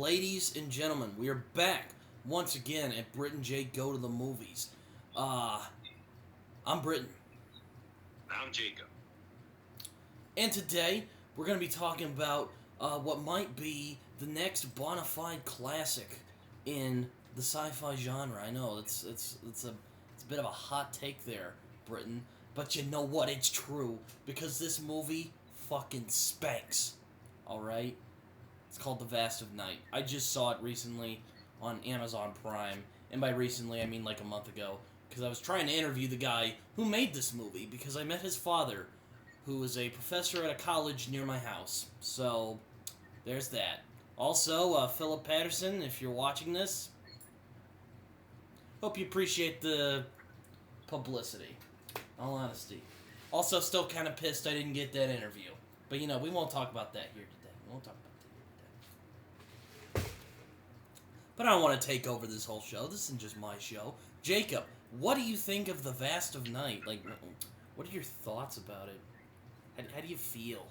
Ladies and gentlemen, we are back once again at Britton J Go to the Movies. I'm Britton, I'm Jacob. and today we're going to be talking about what might be the next bona fide classic in the sci-fi genre. I know it's a bit of a hot take there, Britton, but you know what? It's true because this movie fucking spanks. All right. It's called The Vast of Night. I just saw it recently on Amazon Prime, and by recently I mean like a month ago, because I was trying to interview the guy who made this movie, because I met his father, who was a professor at a college near my house. So, there's that. Also, Philip Patterson, if you're watching this, hope you appreciate the publicity. All honesty. Also, still kind of pissed I didn't get that interview. But, we won't talk about that here today. We won't talk about But I don't want to take over this whole show. This isn't just my show. Jacob, what do you think of The Vast of Night? Like, what are your thoughts about it? How do you feel?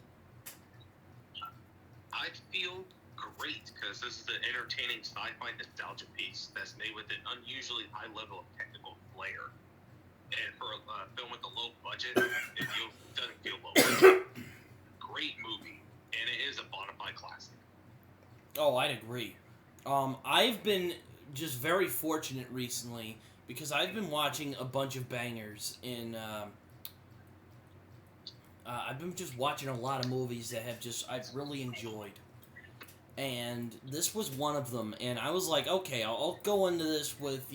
I feel great because this is an entertaining sci-fi nostalgia piece that's made with an unusually high level of technical flair. And for a film with a low budget, doesn't feel low budget. Great movie, and it is a bona fide classic. Oh, I'd agree. I've been just very fortunate recently because I've been watching a bunch of bangers I've been just watching a lot of movies that I've really enjoyed. And this was one of them, and I was like, okay, I'll go into this with,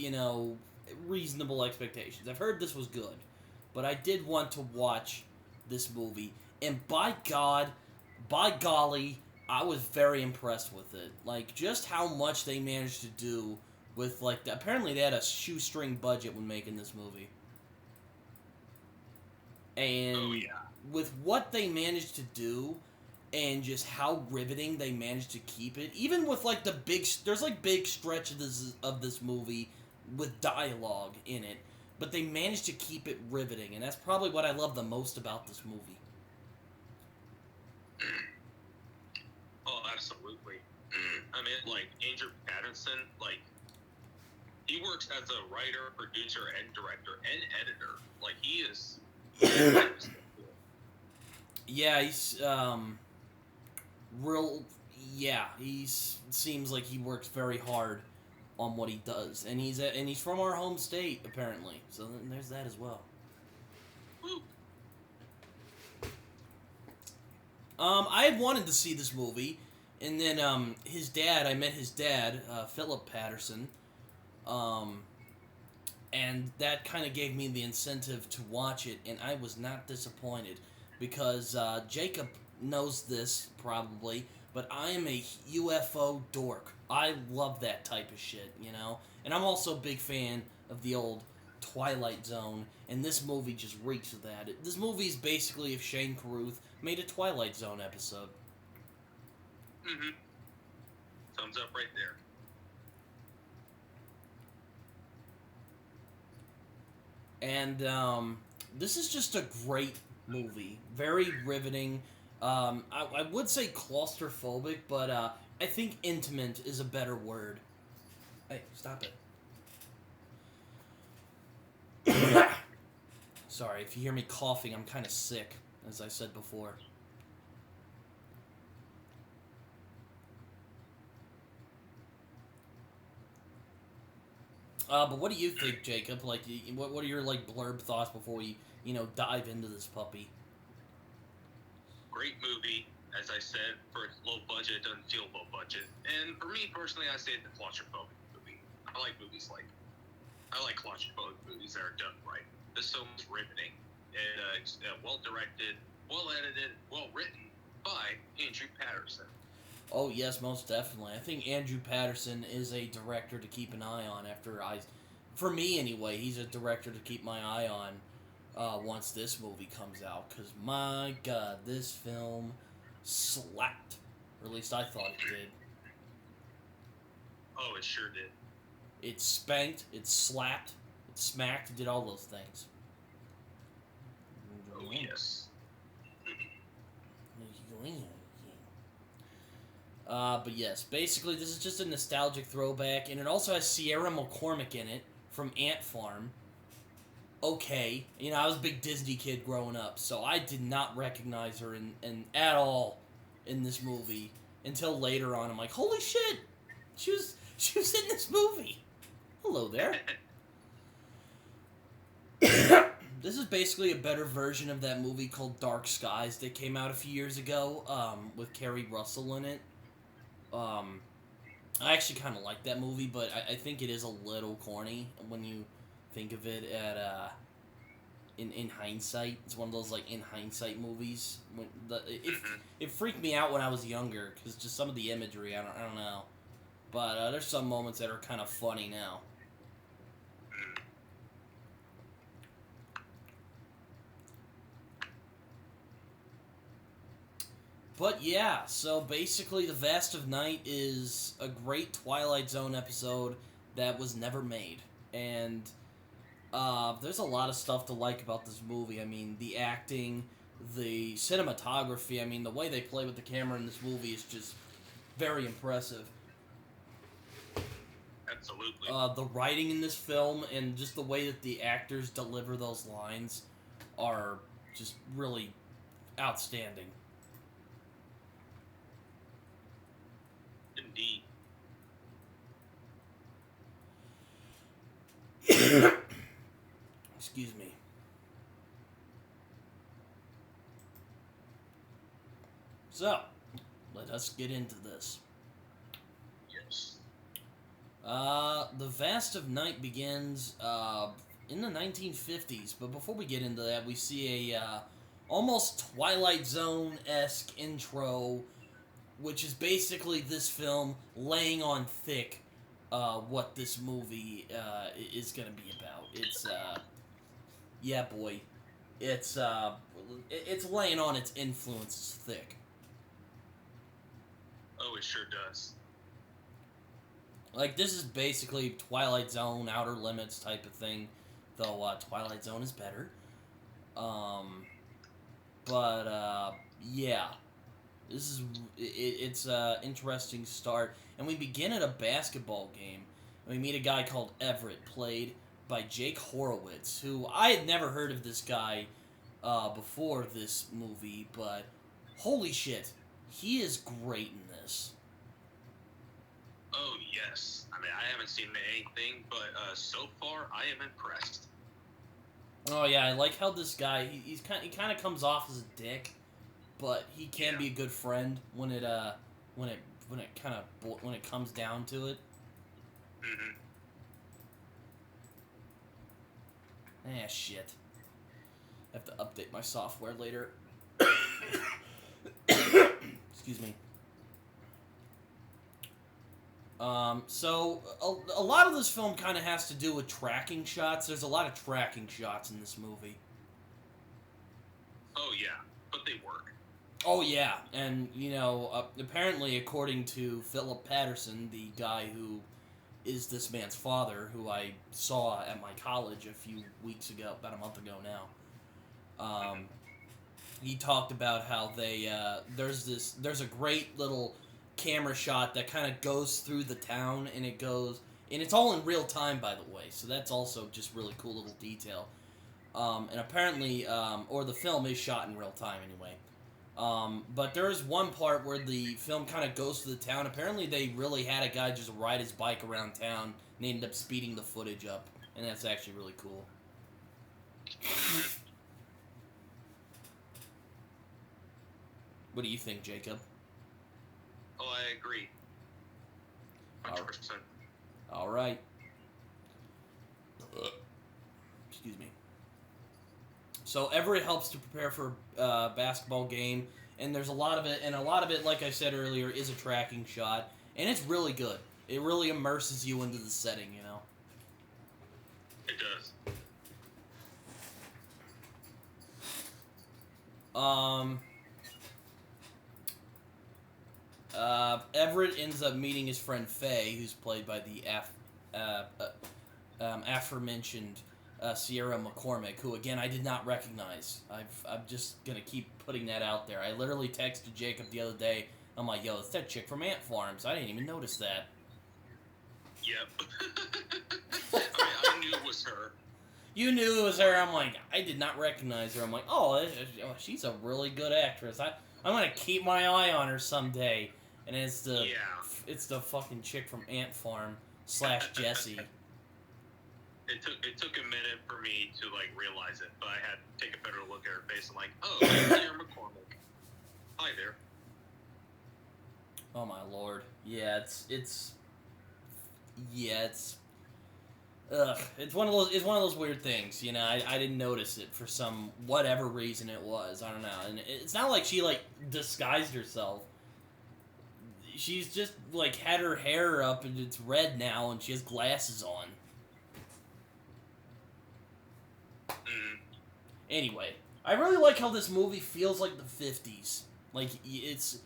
reasonable expectations. I've heard this was good, but I did want to watch this movie, and by golly, I was very impressed with it. Like, just how much they managed to do with, apparently they had a shoestring budget when making this movie. And with what they managed to do, and just how riveting they managed to keep it, even with, there's, big stretch of this movie with dialogue in it, but they managed to keep it riveting, and that's probably what I love the most about this movie. Oh, absolutely. I mean, Andrew Patterson, he works as a writer, producer, and director, and editor. He is... Yeah, he's, he seems like he works very hard on what he does. And he's from our home state, apparently. So there's that as well. Woo. I had wanted to see this movie, and then I met his dad, Philip Patterson, and that kind of gave me the incentive to watch it, and I was not disappointed, because Jacob knows this, probably, but I am a UFO dork. I love that type of shit, and I'm also a big fan of the old Twilight Zone, and this movie just reeks of that. This movie is basically if Shane Carruth made a Twilight Zone episode. Mm-hmm. Thumbs up right there. And this is just a great movie. Very riveting. I would say claustrophobic, but I think intimate is a better word. Hey, stop it. Sorry, if you hear me coughing, I'm kind of sick, as I said before. But what do you think, Jacob? What are your blurb thoughts before we dive into this puppy? Great movie. As I said, for low budget, it doesn't feel low budget. And for me personally, I say it's a claustrophobic movie. I like claustrophobic movies that are done right. This film is riveting. It's well directed, well edited, well written by Andrew Patterson. Oh yes, most definitely. I think Andrew Patterson is a director to keep an eye on. For me anyway, he's a director to keep my eye on once this movie comes out. Because my God, this film slapped. Or at least I thought it did. Oh, it sure did. It spanked, it slapped, it smacked, it did all those things. Oh, yes. But yes, basically this is just a nostalgic throwback, and it also has Sierra McCormick in it from Ant Farm. Okay, you know, I was a big Disney kid growing up, so I did not recognize her in at all in this movie until later on. I'm like, holy shit, she was in this movie. Hello there. This is basically a better version of that movie called Dark Skies that came out a few years ago, with Kerry Russell in it. I actually kind of like that movie, but I think it is a little corny when you think of it in hindsight. It's one of those, like, in hindsight movies. It freaked me out when I was younger, because just some of the imagery, I don't know. But there's some moments that are kind of funny now. But yeah, so basically The Vast of Night is a great Twilight Zone episode that was never made. And there's a lot of stuff to like about this movie. I mean, the acting, the cinematography, I mean, the way they play with the camera in this movie is just very impressive. Absolutely. The writing in this film and just the way that the actors deliver those lines are just really outstanding. Indeed. Excuse me. So, let us get into this. Yes. The Vast of Night begins in the 1950s, but before we get into that, we see a almost Twilight Zone-esque intro, which is basically this film laying on thick what this movie is going to be about. It's, yeah, boy. It's laying on its influences thick. Oh, it sure does. Like, this is basically Twilight Zone, Outer Limits type of thing, though Twilight Zone is better. Yeah. It's an interesting start. And we begin at a basketball game. And we meet a guy called Everett, played by Jake Horowitz, who I had never heard of this guy before this movie, but holy shit, he is great in this. Oh, yes. I mean, I haven't seen anything, but so far, I am impressed. Oh, yeah, I like how this guy, he kind of comes off as a dick, but he can be a good friend when it comes down to it. Mm-hmm. Ah, shit. I have to update my software later. Excuse me. So, a lot of this film kind of has to do with tracking shots. There's a lot of tracking shots in this movie. Oh, yeah, but they work. Oh, yeah, and, you know, apparently, according to Philip Patterson, the guy who is this man's father, who I saw at my college a few weeks ago, about a month ago now, he talked about how there's a great little camera shot that kind of goes through the town, and it's all in real time, by the way, so that's also just really cool little detail. And apparently, or the film is shot in real time anyway. But there is one part where the film kind of goes to the town. Apparently they really had a guy just ride his bike around town, and they ended up speeding the footage up, and that's actually really cool. What do you think, Jacob? Oh, I agree. 100%. All right. Excuse me. So Everett helps to prepare for a basketball game, and there's a lot of it, like I said earlier, is a tracking shot, and it's really good. It really immerses you into the setting, you know? It does. Everett ends up meeting his friend Faye, who's played by the aforementioned Sierra McCormick, who, again, I did not recognize. I'm just going to keep putting that out there. I literally texted Jacob the other day, I'm like, yo, it's that chick from Ant Farms. I didn't even notice that. Yep. I knew it was her. You knew it was her. I'm like, I did not recognize her. I'm like, oh, she's a really good actress. I'm gonna keep my eye on her someday. And it's the fucking chick from Ant Farm / Jessie. It took a minute for me to like realize it, but I had to take a better look at her face. I'm like, oh, Sarah McCormick. Hi there. Oh my lord. Yeah, it's ugh. It's one of those weird things, you know. I didn't notice it for some whatever reason it was. I don't know. And it's not like she like disguised herself. She's just like had her hair up and it's red now and she has glasses on. Anyway, I really like how this movie feels like the 50s. Like, it's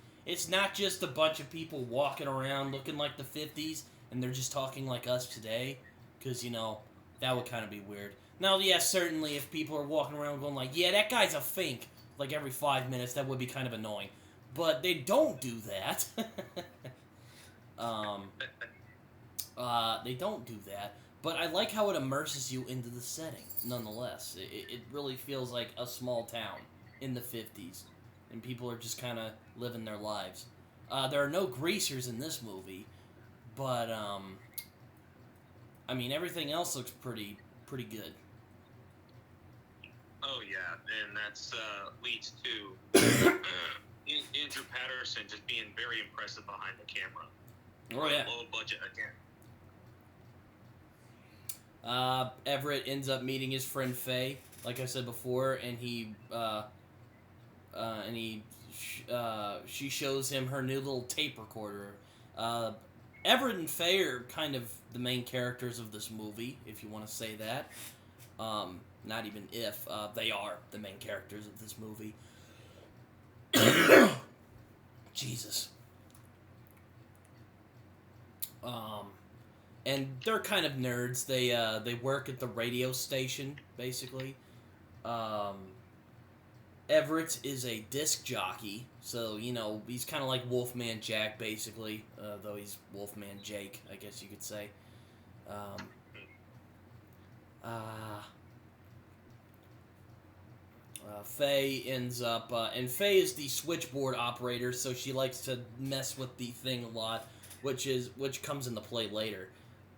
not just a bunch of people walking around looking like the 50s, and they're just talking like us today, because, you know, that would kind of be weird. Now, yeah, certainly if people are walking around going like, yeah, that guy's a fink, like every 5 minutes, that would be kind of annoying. But they don't do that. They don't do that. But I like how it immerses you into the setting, nonetheless. It really feels like a small town in the 50s. And people are just kind of living their lives. There are no greasers in this movie. But, I mean, everything else looks pretty good. Oh, yeah. And that's leads to Andrew Patterson just being very impressive behind the camera. Oh, yeah. Low budget again. Everett ends up meeting his friend Faye, like I said before, and she shows him her new little tape recorder. Everett and Faye are kind of the main characters of this movie, if you want to say that. Not even if, they are the main characters of this movie. Jesus. And they're kind of nerds. They work at the radio station, basically. Everett is a disc jockey, so, you know, he's kind of like Wolfman Jack, basically, though he's Wolfman Jake, I guess you could say. Faye ends up, and Faye is the switchboard operator, so she likes to mess with the thing a lot, which comes into play later.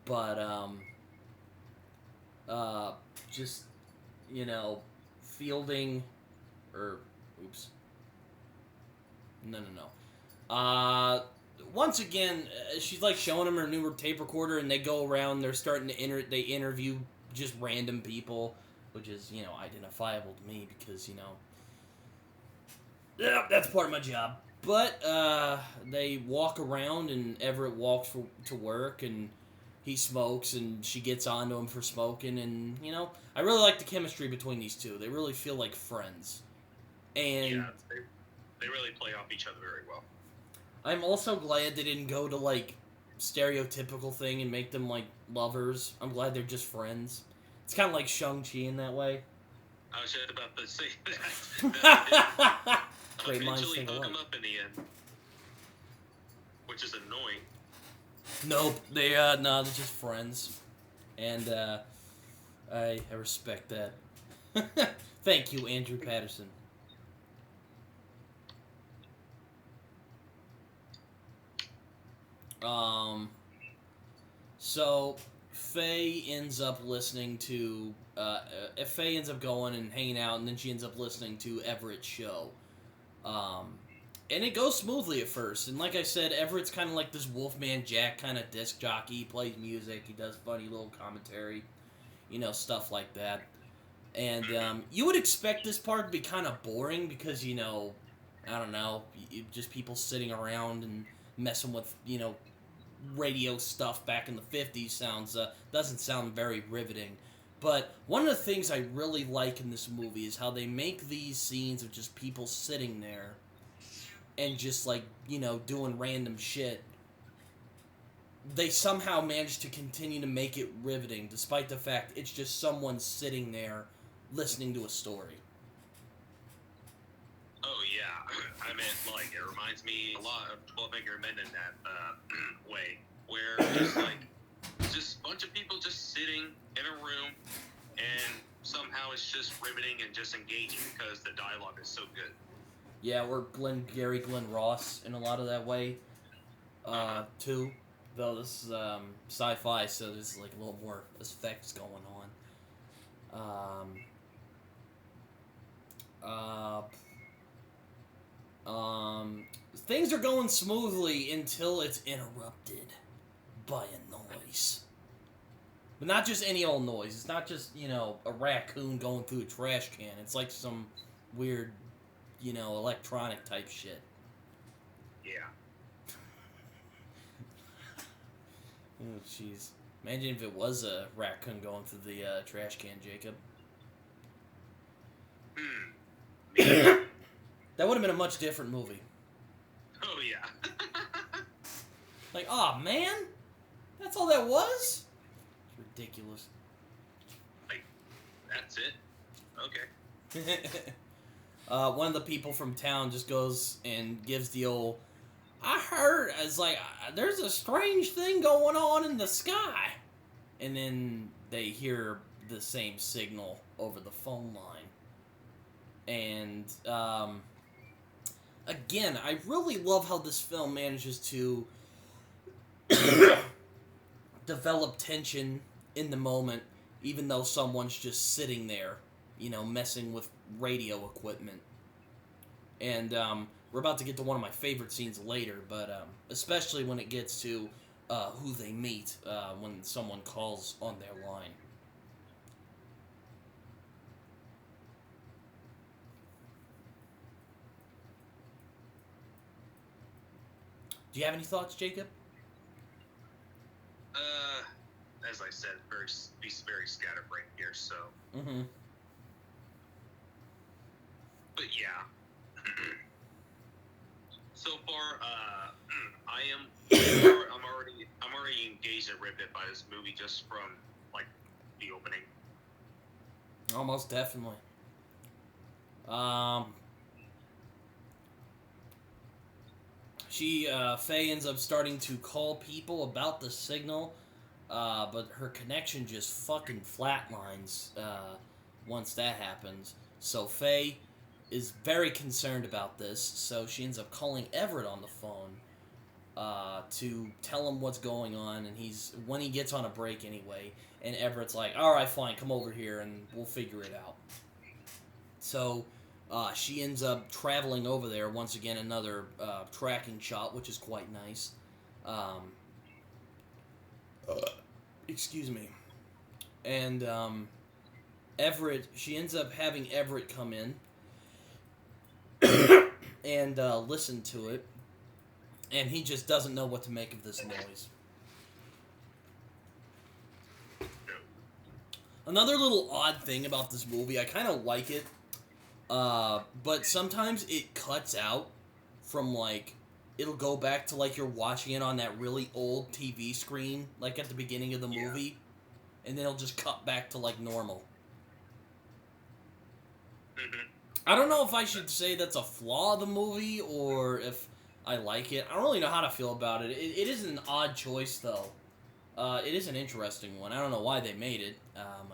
But, just, you know, Fielding, once again, she's, like, showing him her new tape recorder, and they go around, they're starting to, they interview just random people, which is, you know, identifiable to me, because, you know, yeah, that's part of my job. But, they walk around, and Everett walks to work, and he smokes, and she gets onto him for smoking, and, you know, I really like the chemistry between these two. They really feel like friends. And yeah, they really play off each other very well. I'm also glad they didn't go to, like, stereotypical thing and make them, like, lovers. I'm glad they're just friends. It's kind of like Shang-Chi in that way. I was just about to say that. Great minds Eventually think hook alike. him up in the end. Which is annoying. Nope, they're just friends. And, I respect that. Thank you, Andrew Patterson. So, Faye ends up listening to, Faye ends up going and hanging out, and then she ends up listening to Everett's show. And it goes smoothly at first, and like I said, Everett's kind of like this Wolfman Jack kind of disc jockey. He plays music, he does funny little commentary, you know, stuff like that. And, you would expect this part to be kind of boring, because, you know, I don't know, just people sitting around and messing with, you know, radio stuff back in the 50s doesn't sound very riveting. But one of the things I really like in this movie is how they make these scenes of just people sitting there and just, like, you know, doing random shit. They somehow manage to continue to make it riveting, despite the fact it's just someone sitting there listening to a story. Oh, yeah. I It reminds me a lot of 12 Angry Men in that way, where just a bunch of people just sitting in a room, and somehow it's just riveting and just engaging because the dialogue is so good. Yeah, we're Gary Glenn Ross in a lot of that way, too. Though this is sci-fi, so there's like a little more effects going on. Things are going smoothly until it's interrupted by a noise. But not just any old noise. It's not just, a raccoon going through a trash can. It's like some weird, electronic type shit. Yeah. Oh, jeez. Imagine if it was a raccoon going through the trash can, Jacob. That would have been a much different movie. Oh, yeah. Like, aw, man? That's all that was? It's ridiculous. Like, that's it? Okay. One of the people from town just goes and gives the old, I heard, it's like, there's a strange thing going on in the sky. And then they hear the same signal over the phone line. And, again, I really love how this film manages to develop tension in the moment, even though someone's just sitting there, messing with radio equipment. And we're about to get to one of my favorite scenes later, but especially when it gets to who they meet when someone calls on their line. Do you have any thoughts, Jacob? As I said, he's very scatterbrained here, so. Mm-hmm. But yeah. So far, I'm already engaged and riveted by this movie just from the opening. Almost definitely. Faye ends up starting to call people about the signal, but her connection just fucking flatlines once that happens. So Faye is very concerned about this, so she ends up calling Everett on the phone to tell him what's going on, and when he gets on a break anyway, and Everett's like, alright, fine, come over here and we'll figure it out. So she ends up traveling over there, once again another tracking shot, which is quite nice. Excuse me. And Everett, she ends up having Everett come in and listen to it, and he just doesn't know what to make of this noise. Another little odd thing about this movie, I kind of like it, but sometimes it cuts out from, it'll go back to, you're watching it on that really old TV screen, at the beginning of the movie, and then it'll just cut back to, normal. Mm-hmm. I don't know if I should say that's a flaw of the movie, or if I like it. I don't really know how to feel about it. It is an odd choice, though. It is an interesting one. I don't know why they made it.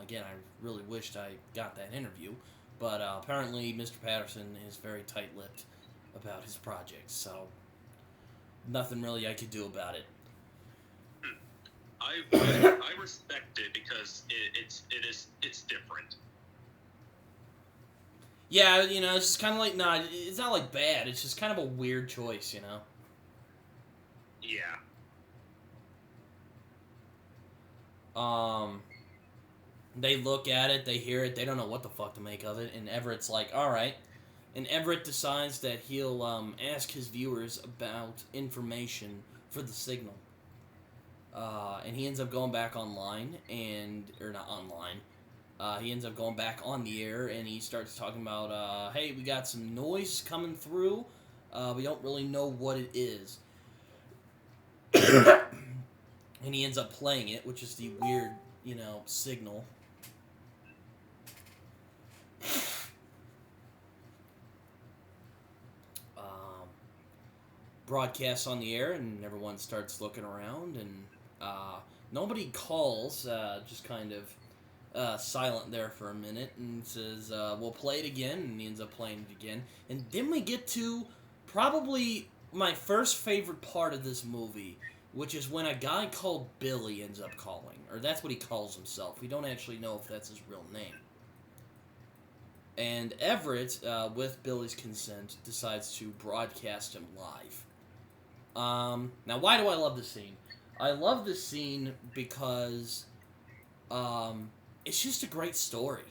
Again, I really wished I got that interview. But apparently Mr. Patterson is very tight-lipped about his project, so nothing really I could do about it. I respect it because it's different. Yeah, it's just kind of it's not bad. It's just kind of a weird choice, Yeah. They look at it, they hear it, they don't know what the fuck to make of it, and Everett's like, alright. And Everett decides that he'll ask his viewers about information for the signal. And he ends up going back online, or not online, he ends up going back on the air, and he starts talking about, hey, we got some noise coming through, we don't really know what it is. And he ends up playing it, which is the weird, signal. broadcasts on the air, and everyone starts looking around, and nobody calls, just kind of silent there for a minute, and says, we'll play it again, and he ends up playing it again. And then we get to probably my first favorite part of this movie, which is when a guy called Billy ends up calling, or that's what he calls himself. We don't actually know if that's his real name. And Everett, with Billy's consent, decides to broadcast him live. Now, why do I love this scene? I love this scene because it's just a great story,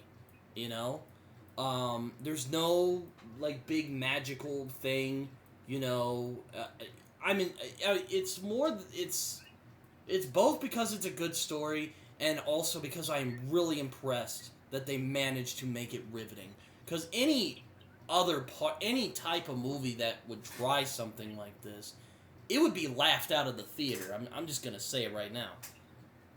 you know? There's no, like, big magical thing, you know? It's more... It's both because it's a good story, and also because I'm really impressed that they managed to make it riveting. Because any type of movie that would try something like this, it would be laughed out of the theater. I'm just gonna say it right now.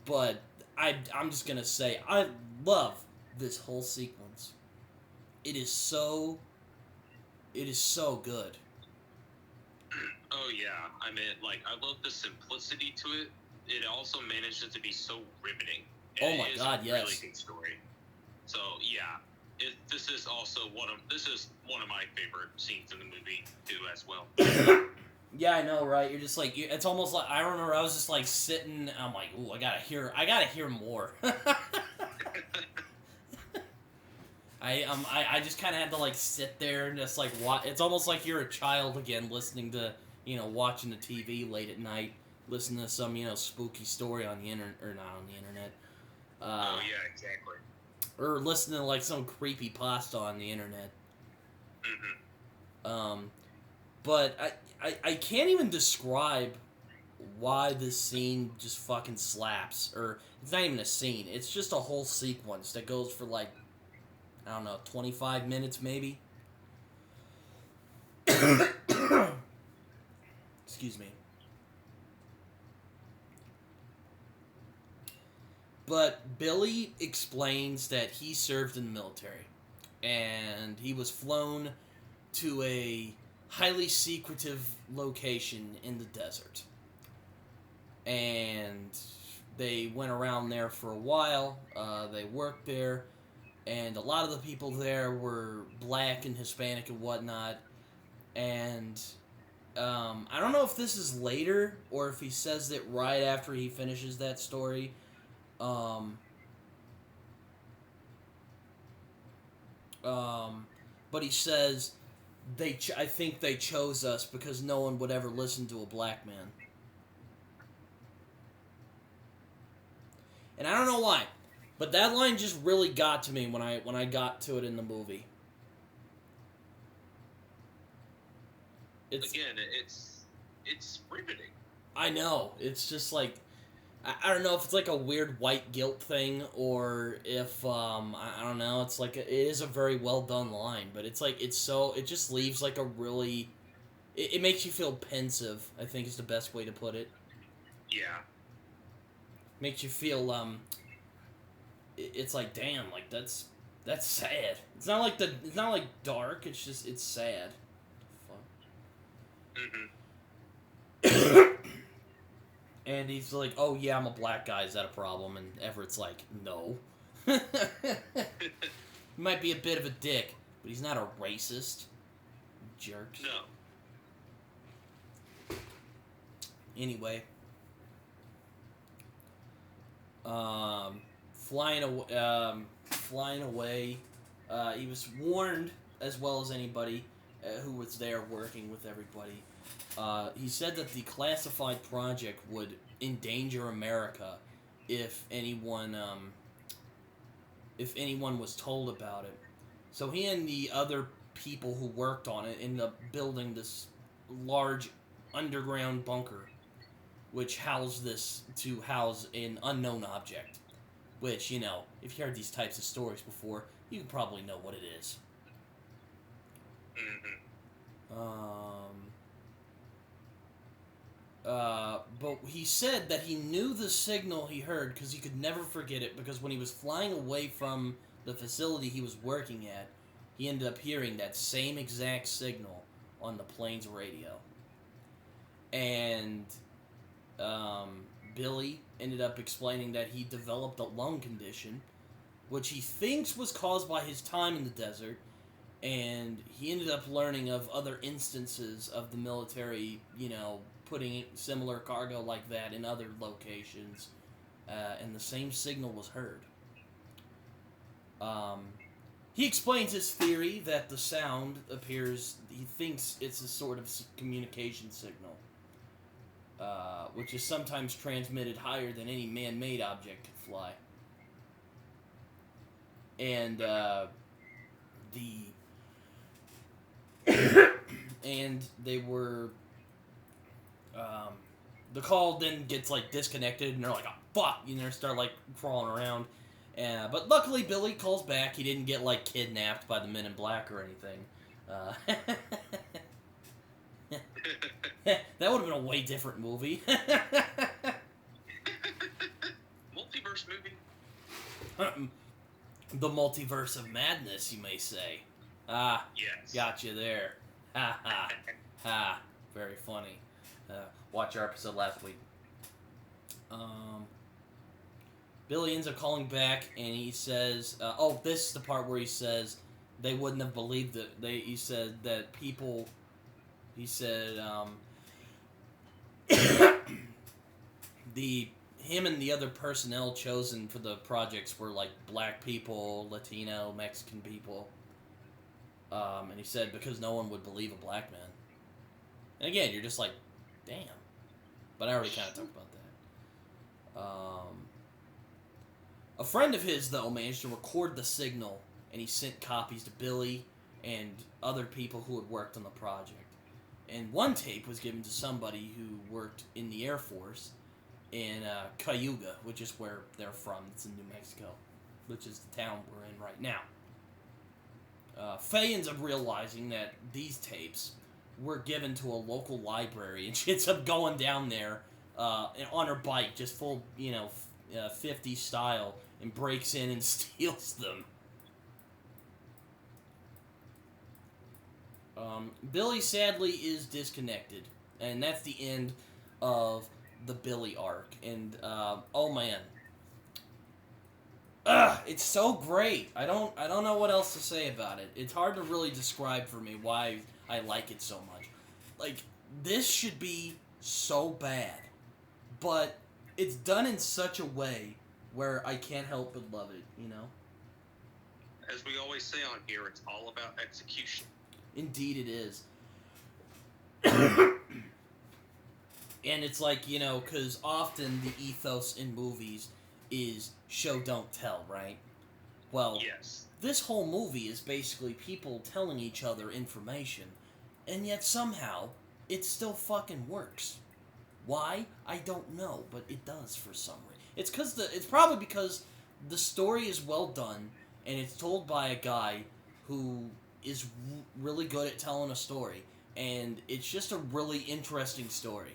But I'm just gonna say I love this whole sequence. It is so good. Oh yeah, I mean, like, I love the simplicity to it. It also manages to be so riveting. Oh my God, yes. Really good story. So yeah, this is one of my favorite scenes in the movie too, as well. Yeah, I know, right? You're just like, it's almost like, I remember I was just like sitting, I'm like, ooh, I gotta hear more. I just kind of had to like sit there and just like watch. It's almost like you're a child again, listening to, watching the TV late at night, listening to some, spooky story on the internet, or not on the internet. Oh yeah, exactly. Or listening to like some creepy pasta on the internet. Mm-hmm. But I can't even describe why this scene just fucking slaps. Or, it's not even a scene. It's just a whole sequence that goes for like, I don't know, 25 minutes maybe? Excuse me. But Billy explains that he served in the military. And he was flown to a highly secretive location in the desert. And they went around there for a while. They worked there. And a lot of the people there were black and Hispanic and whatnot. And I don't know if this is later or if he says it right after he finishes that story. But he says, I think they chose us because no one would ever listen to a black man. And I don't know why, but that line just really got to me when I got to it in the movie. It's riveting. I know. It's just like, I don't know if it's like a weird white guilt thing or if, I don't know, it's like, it is a very well done line, but it's like, it just leaves like a really, it makes you feel pensive, I think is the best way to put it. Yeah. Makes you feel, it's like, damn, like, that's sad. It's not like dark, it's sad. Fuck. Mm-hmm. And he's like, oh yeah, I'm a black guy, is that a problem? And Everett's like, no. He might be a bit of a dick, but he's not a racist. Jerk. No. Anyway. Flying away. He was warned, as well as anybody who was there working with everybody. He said that the classified project would endanger America if anyone was told about it. So he and the other people who worked on it ended up building this large underground bunker, which housed an unknown object. Which, if you heard these types of stories before, you probably know what it is. But he said that he knew the signal he heard because he could never forget it, because when he was flying away from the facility he was working at, he ended up hearing that same exact signal on the plane's radio. And Billy ended up explaining that he developed a lung condition, which he thinks was caused by his time in the desert, and he ended up learning of other instances of the military, putting similar cargo like that in other locations, and the same signal was heard. He explains his theory that the sound appears, he thinks it's a sort of communication signal, which is sometimes transmitted higher than any man-made object could fly. And, and they were, the call then gets, disconnected, and they're like, oh, fuck, they start, crawling around. But luckily, Billy calls back. He didn't get, kidnapped by the Men in Black or anything. That would have been a way different movie. Multiverse movie? The multiverse of madness, you may say. Ah, yes. Got you there. Ha, ha, ha. Very funny. Watch our episode last week. Billy ends up calling back, and he says, this is the part where he says they wouldn't have believed it. He said that people, him and the other personnel chosen for the projects were, black people, Latino, Mexican people. And he said, because no one would believe a black man. And again, you're just like, damn. But I already kind of talked about that. A friend of his, though, managed to record the signal, and he sent copies to Billy and other people who had worked on the project. And one tape was given to somebody who worked in the Air Force in Cayuga, which is where they're from. It's in New Mexico, which is the town we're in right now. Faye ends up realizing that these tapes were given to a local library, and she ends up going down there on her bike, just full, 50 style, and breaks in and steals them. Billy, sadly, is disconnected, and that's the end of the Billy arc. And, oh man. It's so great. I don't know what else to say about it. It's hard to really describe for me why I like it so much. This should be so bad, but it's done in such a way where I can't help but love it, As we always say on here, it's all about execution. Indeed it is. And it's because often the ethos in movies is show, don't tell, right? Well, yes. This whole movie is basically people telling each other information, and yet somehow it still fucking works. Why? I don't know, but it does for some reason. It's probably because the story is well done, and it's told by a guy who is really good at telling a story, and it's just a really interesting story.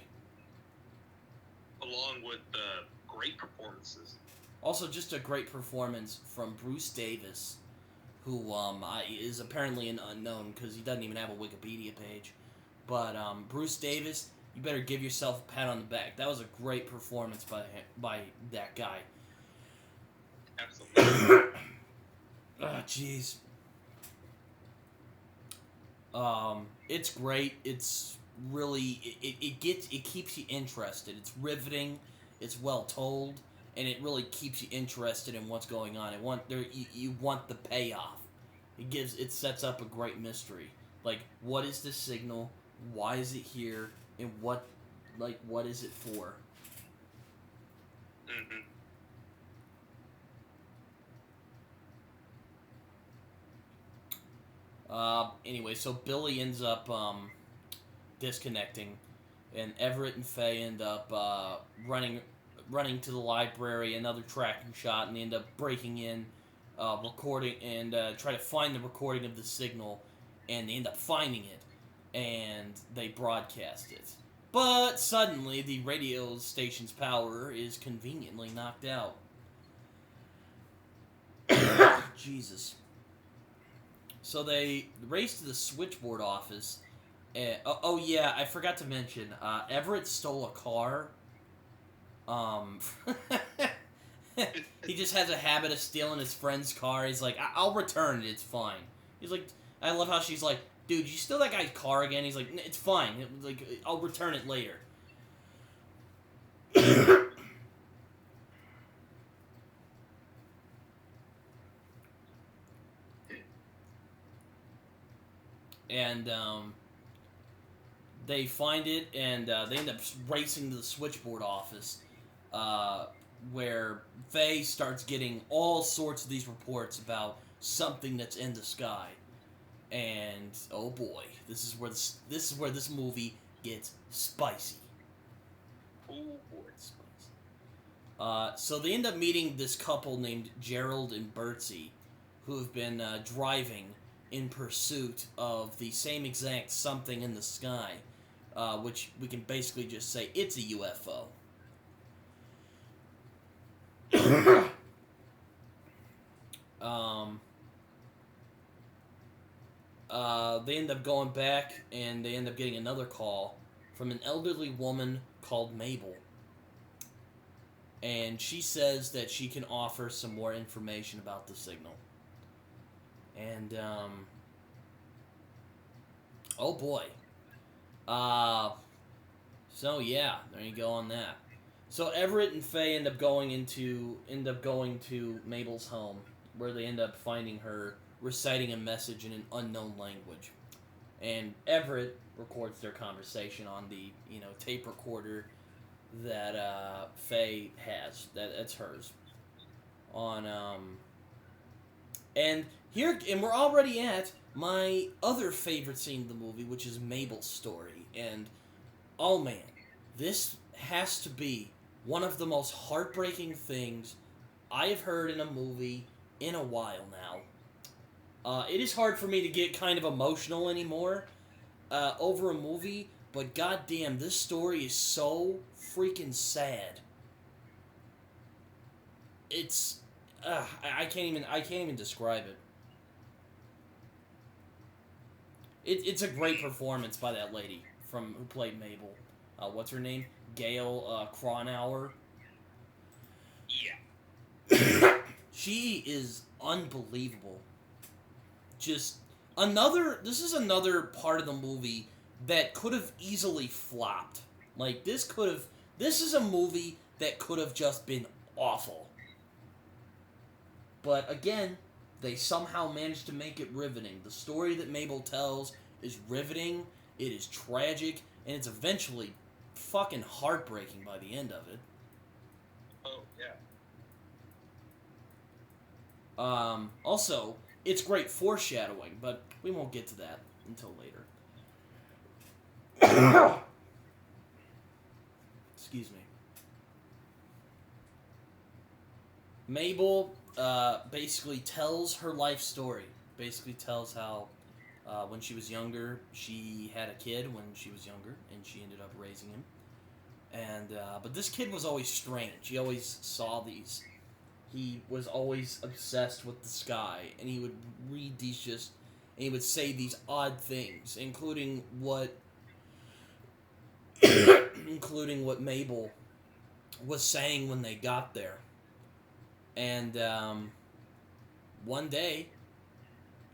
Along with the great performances. Also, just a great performance from Bruce Davis, who is apparently an unknown because he doesn't even have a Wikipedia page. But Bruce Davis, you better give yourself a pat on the back. That was a great performance by that guy. Absolutely. Jeez. It's great. It's really it keeps you interested. It's riveting. It's well told, and it really keeps you interested in what's going on. You want the payoff. It sets up a great mystery. What is this signal? Why is it here? And what is it for? Mm-hmm. Anyway, so Billy ends up disconnecting, and Everett and Faye end up running to the library, another tracking shot, and they end up breaking in, recording, and try to find the recording of the signal, and they end up finding it, and they broadcast it. But suddenly, the radio station's power is conveniently knocked out. Jesus. So they race to the switchboard office Oh yeah, I forgot to mention. Everett stole a car. He just has a habit of stealing his friend's car. He's like, I'll return it. It's fine. He's like, I love how she's like, dude, you steal that guy's car again? He's like, it's fine. Like, I'll return it later. And they find it, and they end up racing to the switchboard office, where Faye starts getting all sorts of these reports about something that's in the sky. And oh boy, this is where this movie gets spicy. Oh boy, it's spicy. So they end up meeting this couple named Gerald and Bertsy, who have been driving in pursuit of the same exact something in the sky, which we can basically just say it's a UFO. They end up going back, and they end up getting another call from an elderly woman called Mabel. And she says that she can offer some more information about the signal. And, oh boy. So yeah, there you go on that. So Everett and Faye end up going to Mabel's home, where they end up finding her reciting a message in an unknown language. And Everett records their conversation on the, tape recorder that Faye has. That's hers. And we're already at my other favorite scene of the movie, which is Mabel's story. And oh man, this has to be one of the most heartbreaking things I have heard in a movie in a while now. It is hard for me to get kind of emotional anymore over a movie, but goddamn, this story is so freaking sad. It's I can't even describe it. It's a great performance by that lady who played Mabel. What's her name? Gail Cronauer. Yeah. She is unbelievable. Just this is another part of the movie that could have easily flopped. Like, this is a movie that could have just been awful. But again, they somehow managed to make it riveting. The story that Mabel tells is riveting, it is tragic, and it's eventually fucking heartbreaking by the end of it. Oh, yeah. Also, it's great foreshadowing, but we won't get to that until later. Excuse me. Mabel basically tells her life story. Basically tells how when she was younger, she had a kid when she was younger, and she ended up raising him. And but this kid was always strange. He always saw these. He was always obsessed with the sky, and he would read and he would say these odd things, including what Mabel was saying when they got there. And one day,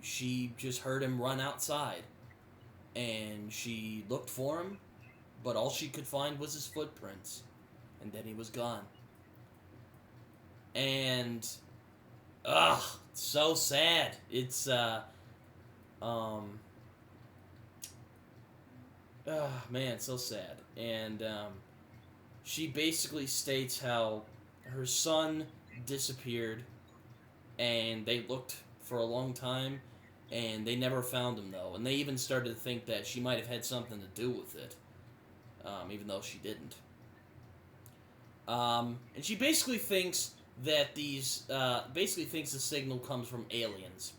she just heard him run outside, and she looked for him, but all she could find was his footprints, and then he was gone. And so sad. It's man, so sad. And she basically states how her son disappeared, and they looked for a long time, and they never found him, though. And they even started to think that she might have had something to do with it, even though she didn't. And she basically thinks that the signal comes from aliens.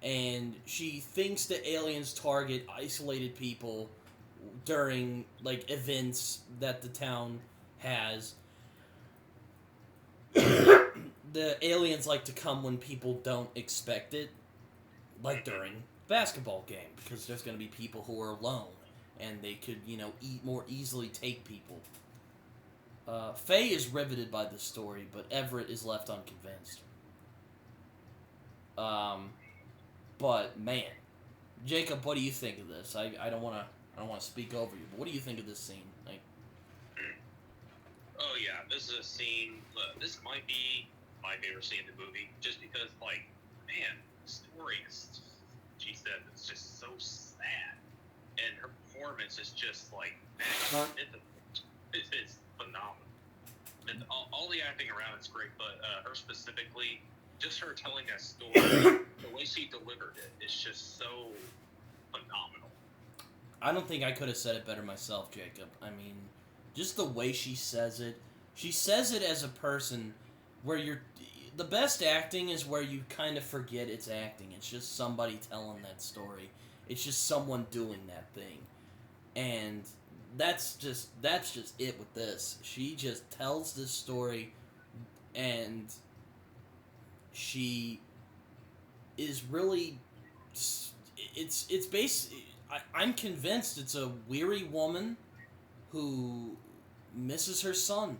And she thinks that aliens target isolated people during, like, events that the town has. The aliens like to come when people don't expect it, like during a basketball game, because there's going to be people who are alone. and they could, more easily take people. Faye is riveted by the story, but Everett is left unconvinced. But man, Jacob, what do you think of this? I don't want to speak over you, but what do you think of this scene? Like, oh yeah, this is a scene. This might be my favorite scene in the movie, just because, like, man, the story is, she said, it's just so sad, and her performance is just like, man, it's phenomenal. And all the acting around it's great, but her specifically, just her telling that story, the way she delivered it, is just so phenomenal. I don't think I could have said it better myself, Jacob. I mean, just the way she says it as a person where the best acting is where you kind of forget it's acting. It's just somebody telling that story. It's just someone doing that thing. And that's just it with this. She just tells this story, and she is really, it's basically, I'm convinced it's a weary woman who misses her son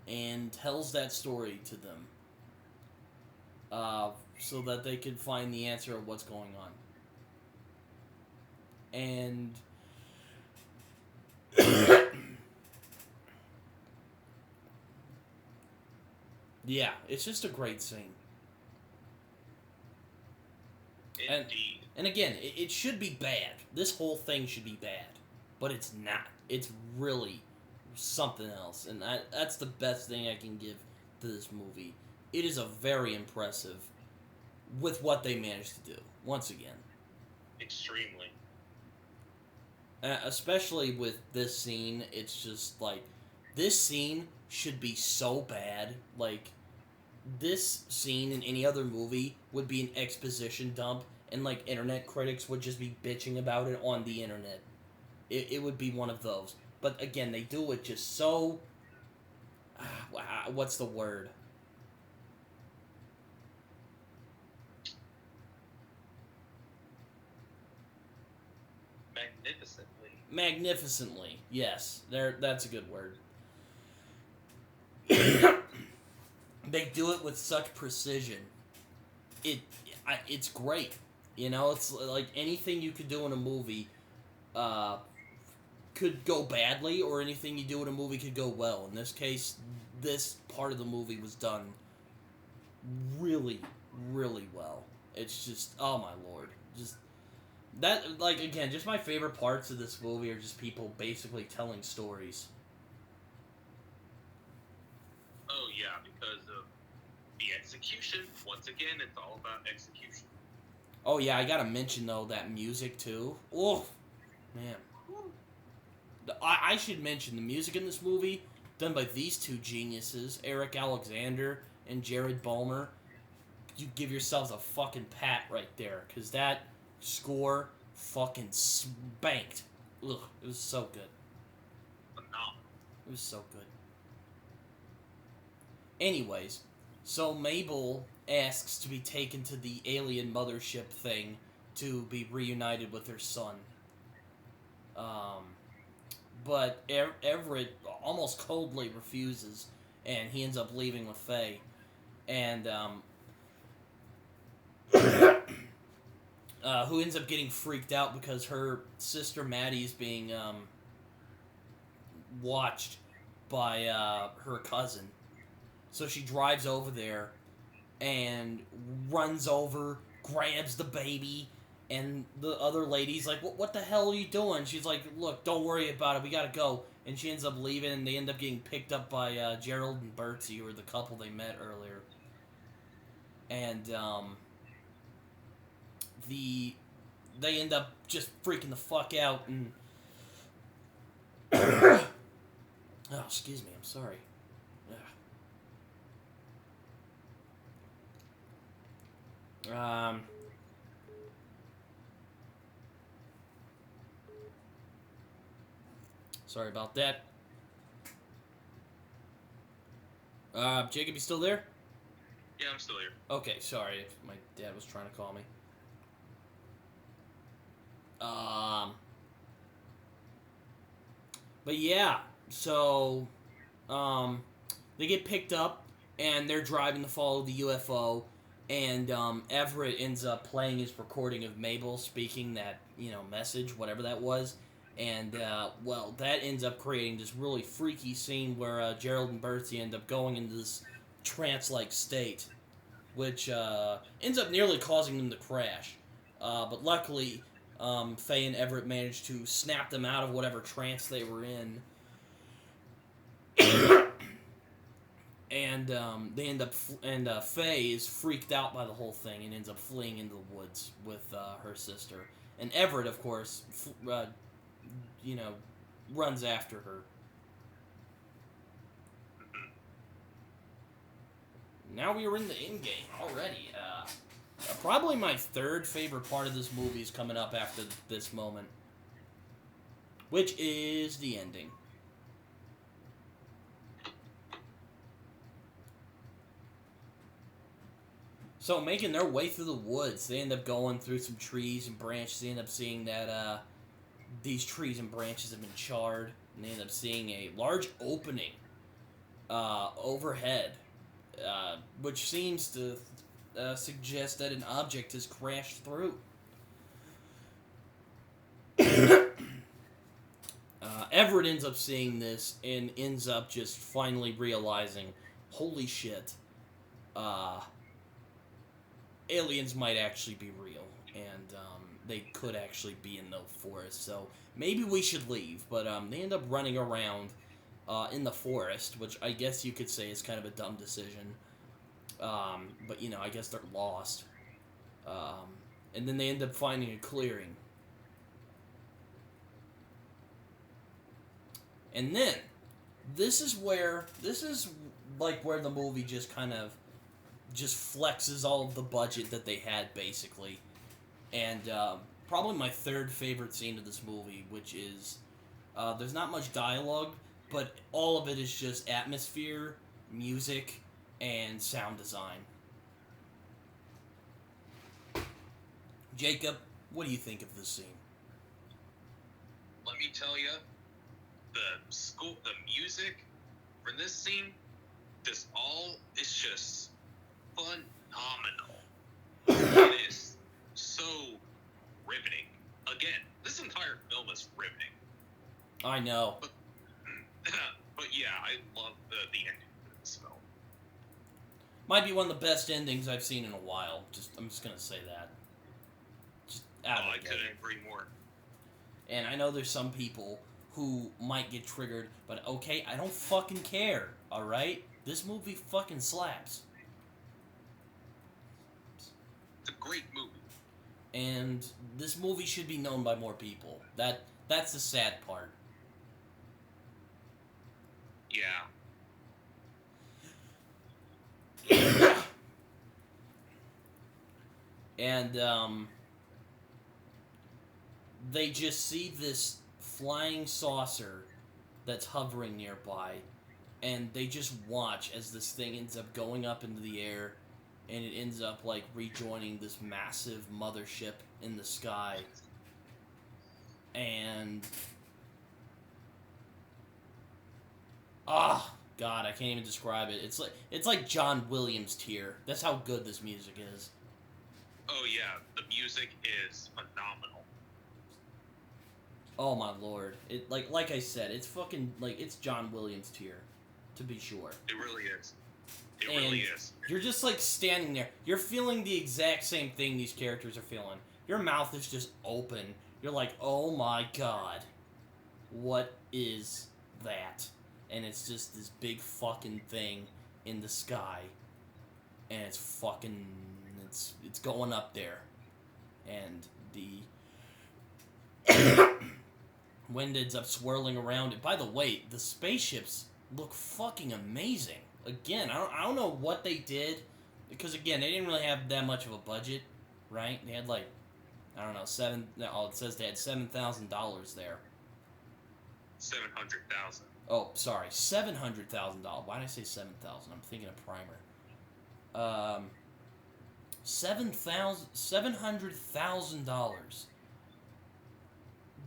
and tells that story to them, so that they can find the answer of what's going on. And yeah, it's just a great scene. Indeed. And again, it should be bad. This whole thing should be bad. But it's not. It's really something else. And that's the best thing I can give to this movie. It is a very impressive with what they managed to do. Once again. Extremely. Especially with this scene, it's just like, this scene should be so bad. Like, this scene in any other movie would be an exposition dump, and like internet critics would just be bitching about it on the internet. It would be one of those. But again, they do it just so, what's the word? Magnificently, yes. That's a good word. They do it with such precision. It's great. It's like anything you could do in a movie could go badly, or anything you do in a movie could go well. In this case, this part of the movie was done really, really well. It's just, oh my lord. Just, that, like, again, just my favorite parts of this movie are just people basically telling stories. Oh yeah, because of the execution. Once again, it's all about execution. Oh yeah, I gotta mention though that music too. Oh, man. I should mention the music in this movie done by these two geniuses, Eric Alexander and Jared Balmer. You give yourselves a fucking pat right there, because that score fucking spanked. Ugh, it was so good. Phenomenal. It was so good. Anyways, so Mabel asks to be taken to the alien mothership thing to be reunited with her son. But Everett almost coldly refuses, and he ends up leaving with Faye. And, who ends up getting freaked out because her sister Maddie is being, watched by, her cousin. So she drives over there and runs over, grabs the baby, and the other lady's like, what the hell are you doing? She's like, look, don't worry about it, we gotta go. And she ends up leaving, and they end up getting picked up by Gerald and Bertie, who were the couple they met earlier. And they end up just freaking the fuck out, and oh, excuse me, I'm sorry. Sorry about that. Jacob, you still there? Yeah, I'm still here. Okay, sorry. My dad was trying to call me. But yeah, so they get picked up and they're driving to follow the UFO, and Everett ends up playing his recording of Mabel speaking that message, whatever that was, and well, that ends up creating this really freaky scene where Gerald and Bertie end up going into this trance-like state, which ends up nearly causing them to crash. But luckily, Faye and Everett managed to snap them out of whatever trance they were in. And they end up, Faye is freaked out by the whole thing and ends up fleeing into the woods with her sister. And Everett, of course, runs after her. Now we are in the end game already. Probably my third favorite part of this movie is coming up after this moment, which is the ending. So, making their way through the woods, they end up going through some trees and branches. They end up seeing that these trees and branches have been charred, and they end up seeing a large opening overhead, which seems to suggest that an object has crashed through. Everett ends up seeing this and ends up just finally realizing, holy shit, aliens might actually be real, and they could actually be in the forest, so maybe we should leave. But they end up running around in the forest, which I guess you could say is kind of a dumb decision. But, I guess they're lost. And then they end up finding a clearing. And then, this is like where the movie just kind of flexes all of the budget that they had, basically. And probably my third favorite scene of this movie, which is, there's not much dialogue, but all of it is just atmosphere, music, and sound design. Jacob, what do you think of this scene? Let me tell you, the music for this scene, is just phenomenal. It is so riveting. Again, this entire film is riveting. I know. But yeah, I love the ending of this film. Might be one of the best endings I've seen in a while. I'm just gonna say that. Just I couldn't agree more. And I know there's some people who might get triggered, but okay, I don't fucking care, alright? This movie fucking slaps. It's a great movie. And this movie should be known by more people. That's the sad part. Yeah. And, they just see this flying saucer that's hovering nearby, and they just watch as this thing ends up going up into the air, and it ends up, like, rejoining this massive mothership in the sky. And... God, I can't even describe it. It's like John Williams tier. That's how good this music is. Oh yeah, the music is phenomenal. Oh my lord. It like I said, it's fucking it's John Williams tier, to be sure. It really is. It really is. You're just like standing there. You're feeling the exact same thing these characters are feeling. Your mouth is just open. You're like, "Oh my god. What is that?" And it's just this big fucking thing in the sky. And it's fucking it's going up there. And the wind ends up swirling around it. By the way, the spaceships look fucking amazing. Again, I don't know what they did, because again, they didn't really have that much of a budget, right? They had it says they had $7,000 there. 700,000. Oh, sorry, $700,000. Why did I say 7,000? I'm thinking of Primer. $700,000.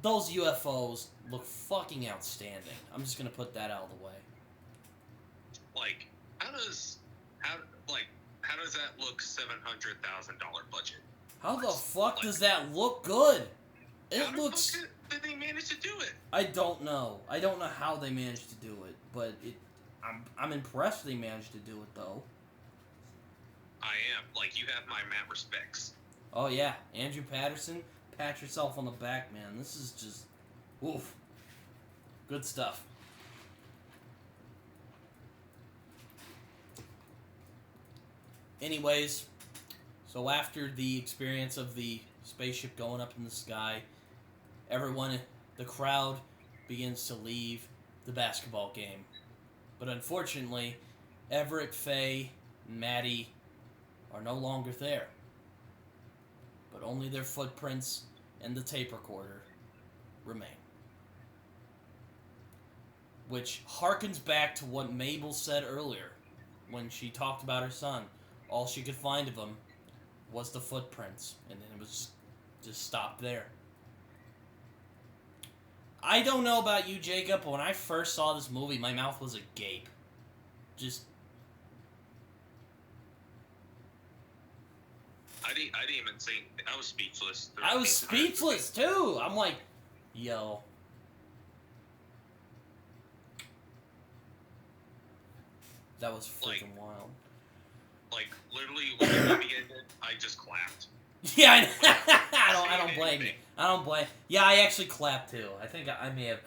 those UFOs look fucking outstanding. I'm just gonna put that out of the way. Like, how does that look $700,000 budget? How the fuck does that look good? It looks. Did they manage to do it? I don't know. I don't know how they managed to do it, but I'm impressed they managed to do it though. I am. Like, you have my mad respects. Oh yeah, Andrew Patterson, pat yourself on the back, man. This is just, oof, good stuff. Anyways, so after the experience of the spaceship going up in the sky, everyone, the crowd, begins to leave the basketball game. But unfortunately, Everett, Faye, and Maddie are no longer there. But only their footprints and the tape recorder remain. Which harkens back to what Mabel said earlier when she talked about her son. All she could find of him was the footprints, and then it was just stopped there. I don't know about you, Jacob, but when I first saw this movie, my mouth was agape. Just... I didn't even say anything. I was speechless. I was speechless, too! I'm like, yo. That was freaking wild. Like, literally, when the movie ended, I just clapped. Yeah, I don't blame you. I don't blame. Yeah, I actually clapped too. I think I may have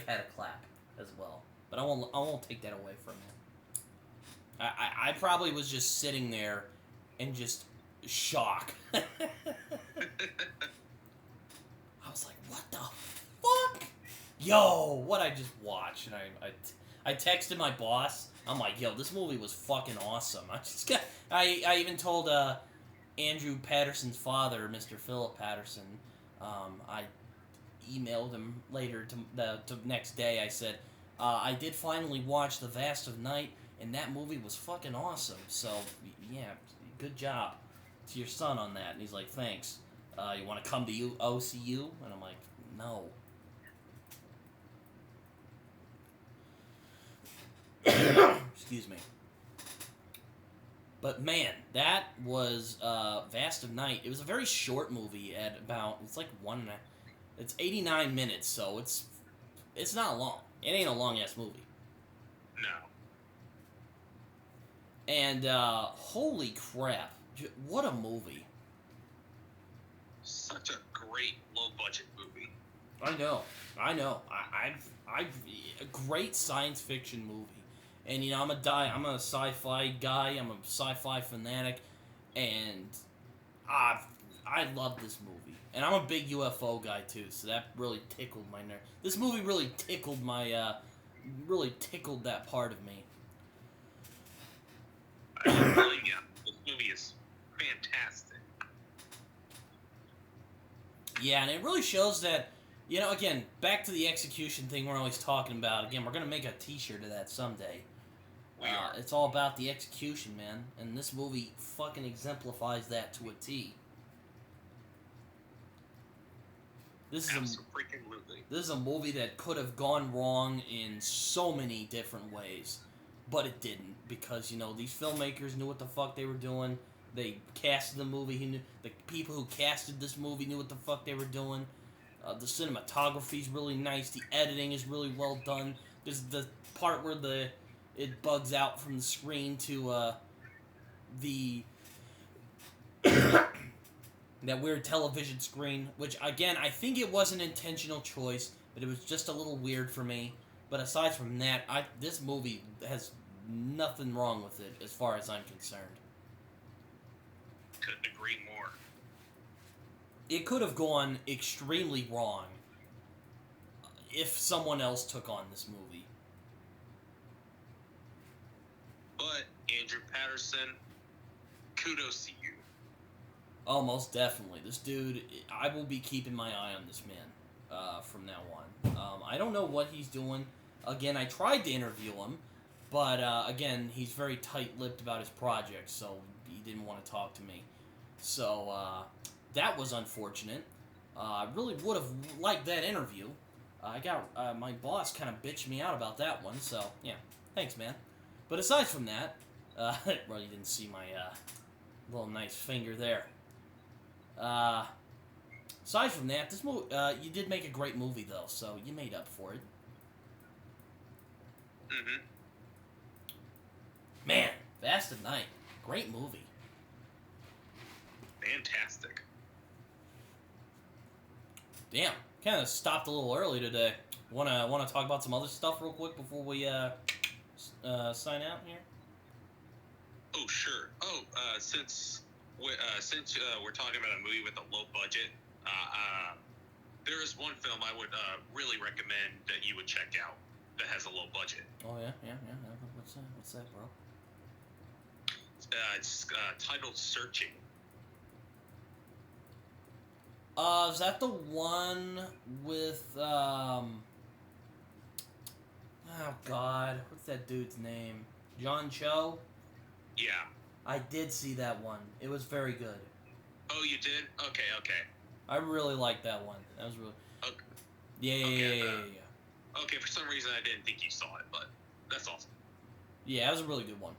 had a clap as well, but I won't take that away from you. I probably was just sitting there in just shock. I was like, what the fuck? Yo, what I just watched, and I texted my boss. I'm like, yo, this movie was fucking awesome. I even told Andrew Patterson's father, Mr. Philip Patterson. I emailed him later to the next day. I said, I did finally watch The Vast of Night, and that movie was fucking awesome. So yeah, good job to your son on that. And he's like, thanks. You want to come to OCU? And I'm like, no. Excuse me. But man, that was Vast of Night. It was a very short movie at about, it's like it's 89 minutes, so it's not long. It ain't a long ass movie. No. And holy crap, what a movie! Such a great low budget movie. I know. I've a great science fiction movie. And, you know, I'm a sci-fi guy, I'm a sci-fi fanatic, and I love this movie. And I'm a big UFO guy, too, so that really tickled my nerve. This movie really tickled that part of me. Really, yeah, this movie is fantastic. Yeah, and it really shows that, you know, again, back to the execution thing we're always talking about. Again, we're going to make a t-shirt of that someday. It's all about the execution, man. And this movie fucking exemplifies that to a T. This is a movie that could have gone wrong in so many different ways. But it didn't. Because, you know, these filmmakers knew what the fuck they were doing. They casted the movie. The people who casted this movie knew what the fuck they were doing. The cinematography is really nice. The editing is really well done. There's the part where it bugs out from the screen to the that weird television screen, which again I think it was an intentional choice, but it was just a little weird for me. But aside from that, this movie has nothing wrong with it as far as I'm concerned. Couldn't agree more. It could have gone extremely wrong if someone else took on this movie. But, Andrew Patterson, kudos to you. Oh, most definitely. This dude, I will be keeping my eye on this man from now on. I don't know what he's doing. Again, I tried to interview him, but again, he's very tight-lipped about his project, so he didn't want to talk to me. So, that was unfortunate. I really would have liked that interview. I got my boss kind of bitched me out about that one, so yeah, thanks, man. But aside from that, well, you didn't see my little nice finger there. Aside from that, this movie, you did make a great movie though, so you made up for it. Mm-hmm. Man, Fast at Night, great movie. Fantastic. Damn, kind of stopped a little early today. Wanna talk about some other stuff real quick before we sign out here? Oh sure. Oh, since we're talking about a movie with a low budget, there is one film I would really recommend that you would check out that has a low budget. Oh yeah. What's that, bro? It's titled Searching. Is that the one with oh God, what's that dude's name? John Cho? Yeah. I did see that one. It was very good. Oh, you did? Okay. I really liked that one. That was really. Okay. Yeah. Okay, for some reason I didn't think you saw it, but that's awesome. Yeah, that was a really good one.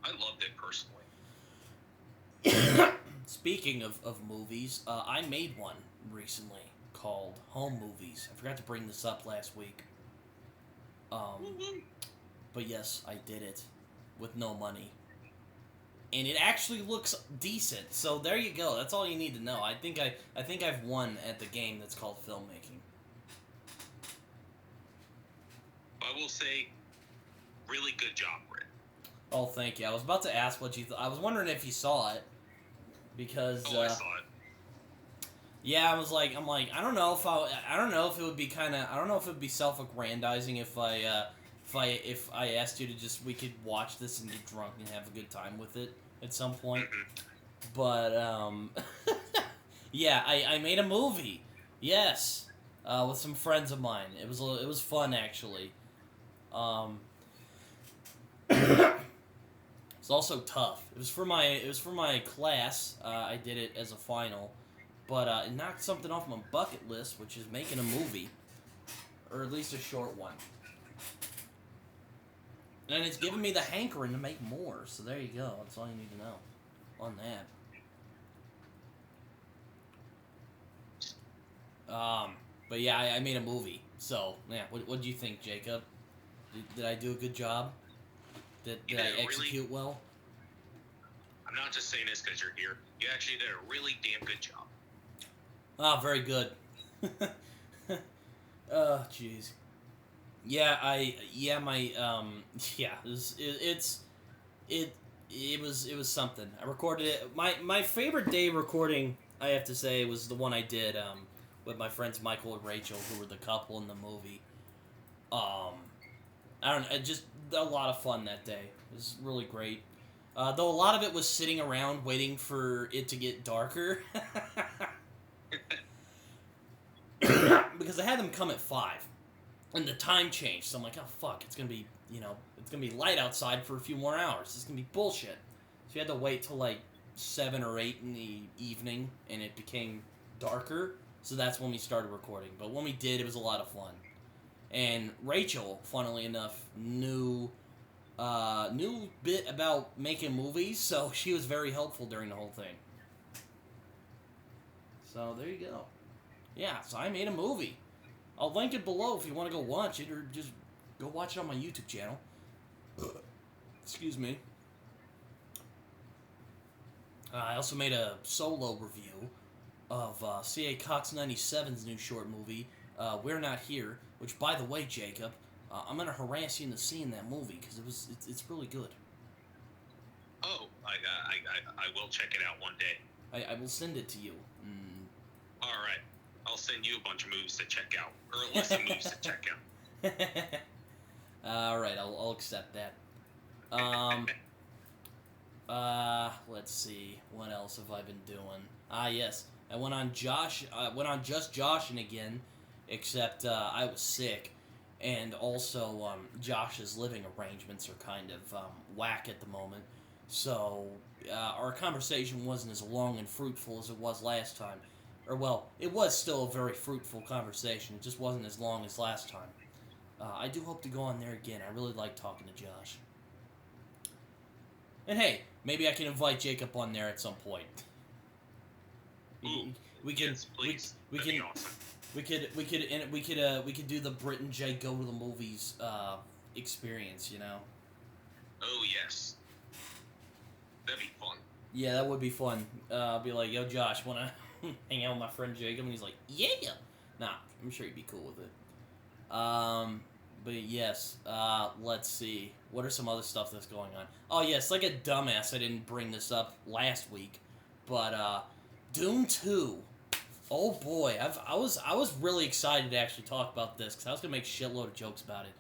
I loved it personally. Speaking of movies, I made one recently called Home Movies. I forgot to bring this up last week. But yes, I did it with no money. And it actually looks decent. So there you go. That's all you need to know. I think I've won at the game that's called filmmaking. I will say, really good job, Brit. Oh, thank you. I was about to ask what you thought. I was wondering if you saw it. Because I saw it. yeah, I'm like, I don't know if it would be I don't know if it would be self-aggrandizing if I asked you to we could watch this and get drunk and have a good time with it at some point. Mm-hmm. But yeah, I made a movie. Yes, with some friends of mine. It was fun actually. It's also tough. It was for my class. I did it as a final, but it knocked something off my bucket list, which is making a movie, or at least a short one. And it's given me the hankering to make more. So there you go. That's all you need to know on that. But yeah, I made a movie. So yeah, what do you think, Jacob? Did I do a good job? Did I execute well? I'm not just saying this because you're here. You actually did a really damn good job. Ah, very good. Oh, jeez. Yeah, it was something. I recorded it. My favorite day recording, I have to say, was the one I did with my friends Michael and Rachel, who were the couple in the movie. I don't know, just a lot of fun that day. It was really great. Though a lot of it was sitting around waiting for it to get darker. Because I had them come at 5. And the time changed, so I'm like, oh fuck, it's gonna be light outside for a few more hours. It's gonna be bullshit. So you had to wait till like 7 or 8 in the evening, and it became darker. So that's when we started recording. But when we did, it was a lot of fun. And Rachel, funnily enough, knew a bit about making movies, so she was very helpful during the whole thing. So there you go. Yeah, so I made a movie. I'll link it below if you want to go watch it, or just go watch it on my YouTube channel. Excuse me. I also made a solo review of C.A. Cox 97's new short movie, We're Not Here, which, by the way, Jacob, I'm going to harass you into seeing that movie, because it's really good. Oh, I will check it out one day. I will send it to you. All right. I'll send you a bunch of movies to check out, or a list of movies to check out. All right, I'll accept that. Let's see, what else have I been doing? Yes, I went on Just Joshin' again, except I was sick, and also Josh's living arrangements are kind of whack at the moment, so our conversation wasn't as long and fruitful as it was last time. Or, well, it was still a very fruitful conversation. It just wasn't as long as last time. I do hope to go on there again. I really like talking to Josh. And hey, maybe I can invite Jacob on there at some point. Ooh, We can, yes, please. we That'd can, be awesome. we could do the Brit and Jay go to the movies experience, you know. Oh yes, that'd be fun. Yeah, that would be fun. I'll be like, yo, Josh, wanna hang out with my friend Jacob? And he's like, yeah. Nah, I'm sure he'd be cool with it. But yes, let's see. What are some other stuff that's going on? Oh, yes, like a dumbass, I didn't bring this up last week, but, Doom 2. Oh boy, I was really excited to actually talk about this, because I was going to make a shitload of jokes about it.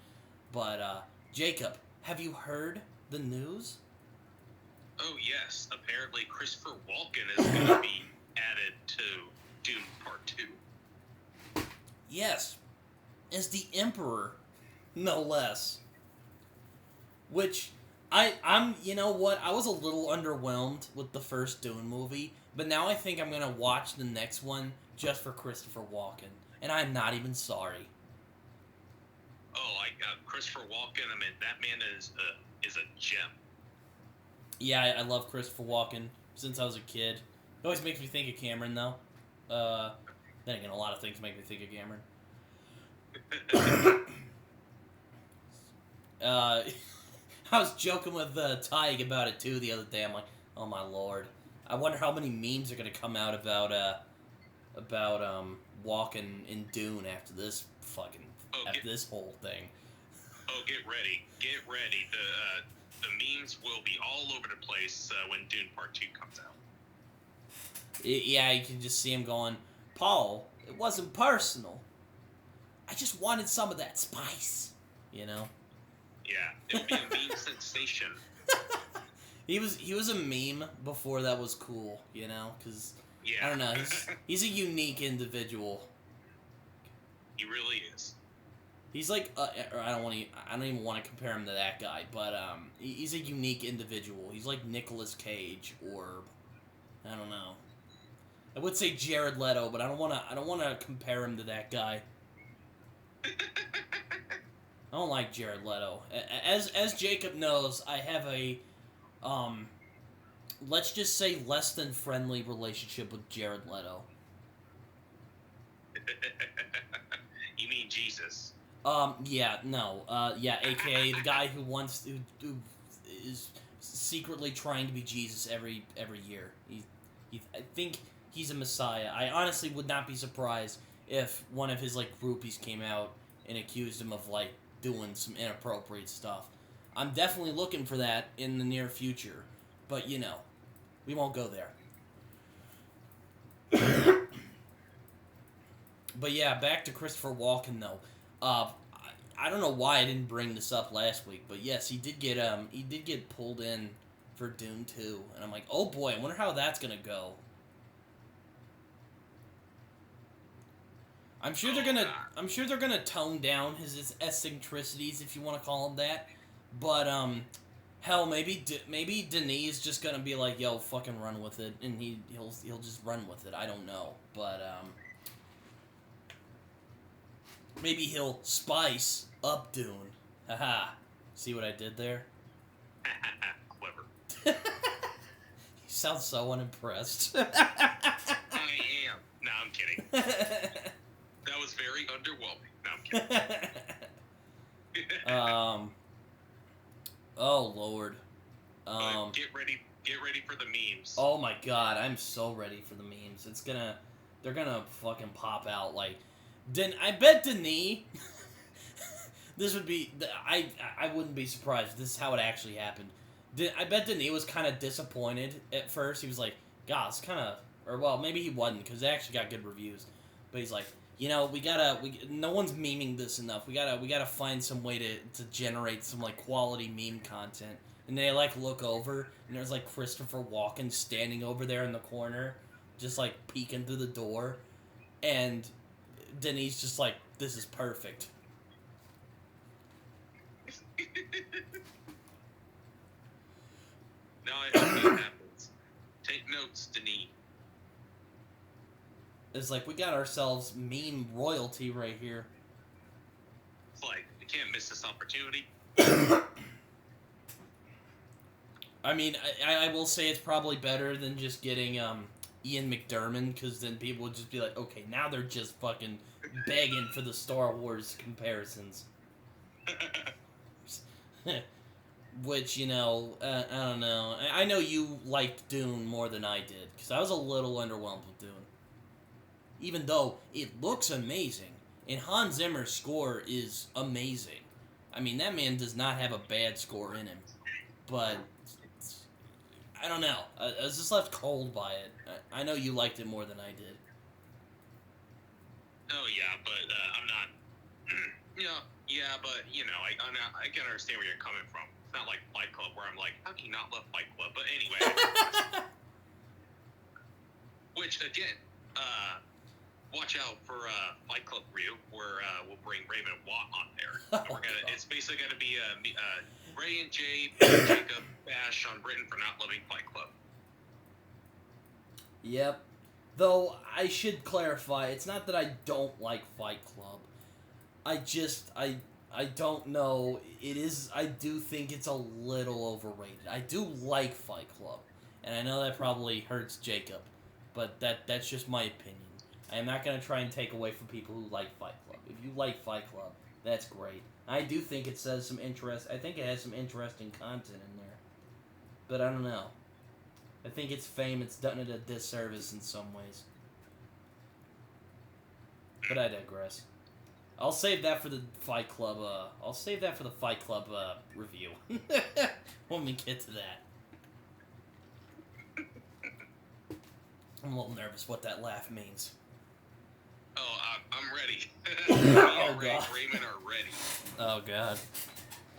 But, Jacob, have you heard the news? Oh yes, apparently Christopher Walken is going to be added to Doom Part 2. Yes, as the Emperor, no less. Which, I'm, you know what, I was a little underwhelmed with the first Dune movie, but now I think I'm gonna watch the next one just for Christopher Walken, and I'm not even sorry. Oh, Christopher Walken. I mean, that man is a gem. Yeah, I love Christopher Walken since I was a kid. It always makes me think of Cameron, though. Then again, a lot of things make me think of Cameron. I was joking with Tyg about it too the other day. I'm like, oh my lord, I wonder how many memes are gonna come out about Walken in Dune after this this whole thing. Oh, get ready. The memes will be all over the place when Dune Part 2 comes out. Yeah, you can just see him going, Paul, it wasn't personal. I just wanted some of that spice, you know? Yeah, it'll be a meme sensation. He was a meme before that was cool, you know? Because, yeah. I don't know, he's a unique individual. He really is. He's like, I don't even want to compare him to that guy, but he's a unique individual. He's like Nicolas Cage, or I don't know. I would say Jared Leto, but I don't want to compare him to that guy. I don't like Jared Leto. As Jacob knows, I have a let's just say less than friendly relationship with Jared Leto. You mean Jesus? Yeah, no. Yeah, aka the guy who is secretly trying to be Jesus every year. I think he's a messiah. I honestly would not be surprised if one of his like groupies came out and accused him of like doing some inappropriate stuff. I'm definitely looking for that in the near future, but you know, we won't go there. But yeah, back to Christopher Walken though. I don't know why I didn't bring this up last week, but yes, he did get pulled in for Dune 2, and I'm like, oh boy, I wonder how that's gonna go. I'm sure they're gonna tone down his eccentricities, if you want to call them that, but hell, maybe Denis is just gonna be like, yo, fucking run with it, and he'll just run with it. I don't know, but maybe he'll spice up Dune. Haha. See what I did there? Clever. You sound so unimpressed. I am. No, I'm kidding. That was very underwhelming. No, I'm kidding. Oh Lord. Get ready for the memes. Oh my God, I'm so ready for the memes. They're gonna fucking pop out like. I bet Denis. This would be. I wouldn't be surprised if this is how it actually happened. I bet Denis was kind of disappointed at first. He was like, "God, it's kind of," or well, maybe he wasn't because it actually got good reviews. But he's like, you know, no one's memeing this enough. We gotta find some way to generate some like quality meme content. And they like look over, and there's like Christopher Walken standing over there in the corner, just like peeking through the door, and Denis just like, this is perfect. Now I hope that happens. Take notes, Denis. It's like, we got ourselves meme royalty right here. It's like, you can't miss this opportunity. I mean, I will say it's probably better than just getting Ian McDiarmid, because then people would just be like, okay, now they're just fucking begging for the Star Wars comparisons. Which, you know, I don't know. I know you liked Dune more than I did, because I was a little underwhelmed with Dune. Even though it looks amazing, and Hans Zimmer's score is amazing. I mean, that man does not have a bad score in him. But, I don't know. I was just left cold by it. I know you liked it more than I did. Oh, yeah, but I'm not... yeah, but, you know, I can understand where you're coming from. It's not like Fight Club, where I'm like, how can you not love Fight Club? But anyway. Which, again, watch out for Fight Club review, where we'll bring Raven and Watt on there. It's basically going to be Ray and Jay, Jacob, bash on Britton for not loving Fight Club. Yep. Though, I should clarify, it's not that I don't like Fight Club. I don't know. I do think it's a little overrated. I do like Fight Club. And I know that probably hurts Jacob. But that's just my opinion. I am not going to try and take away from people who like Fight Club. If you like Fight Club, that's great. I do think it says some I think it has some interesting content in there. But I don't know. I think its fame, it's done it a disservice in some ways. But I digress. I'll save that for the Fight Club, review. When we get to that. I'm a little nervous what that laugh means. Oh, I'm ready. Oh, God. Raymond are ready. Oh, God.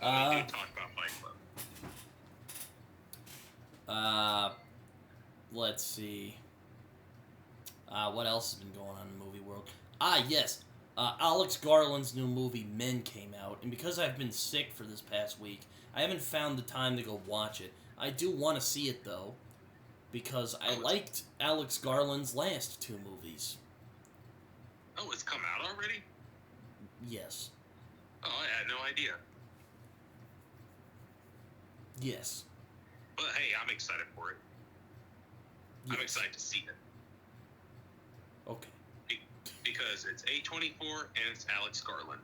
We do talk about Fight Club. Let's see. What else has been going on in the movie world? Yes. Alex Garland's new movie, Men, came out, and because I've been sick for this past week, I haven't found the time to go watch it. I do want to see it, though, because I liked Alex Garland's last two movies. Oh, it's come out already? Yes. Oh, I had no idea. Yes. But hey, I'm excited for it. Yes. I'm excited to see it. Okay. Because it's A24 and it's Alex Garland.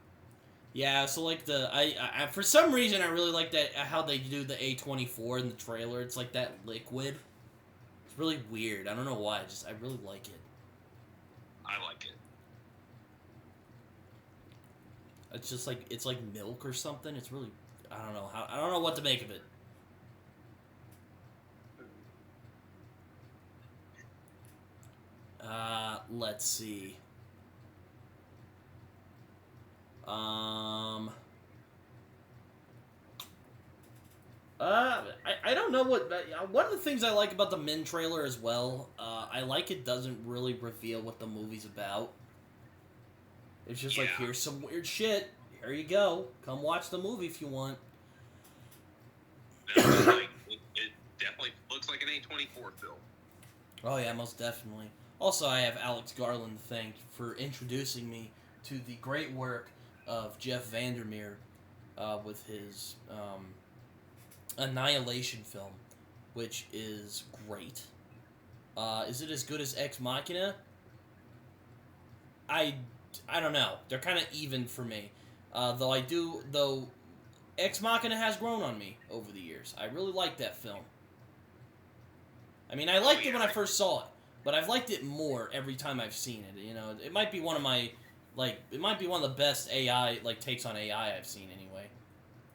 Yeah, so like I for some reason I really like that how they do the A24 in the trailer. It's like that liquid. It's really weird. I don't know why. I really like it. I like it. It's just like it's like milk or something. It's really I don't know what to make of it. Let's see. I don't know what... one of the things I like about the Men trailer as well, I like it doesn't really reveal what the movie's about. It's just like, here's some weird shit. Here you go. Come watch the movie if you want. No, it definitely looks like an A24 film. Oh yeah, most definitely. Also, I have Alex Garland to thank for introducing me to the great work of Jeff Vandermeer with his Annihilation film, which is great. Is it as good as Ex Machina? I don't know. They're kind of even for me. Though Ex Machina has grown on me over the years. I really like that film. I mean, I liked it when I first saw it, but I've liked it more every time I've seen it. You know, it might be one of my, it might be one of the best AI, takes on AI I've seen anyway.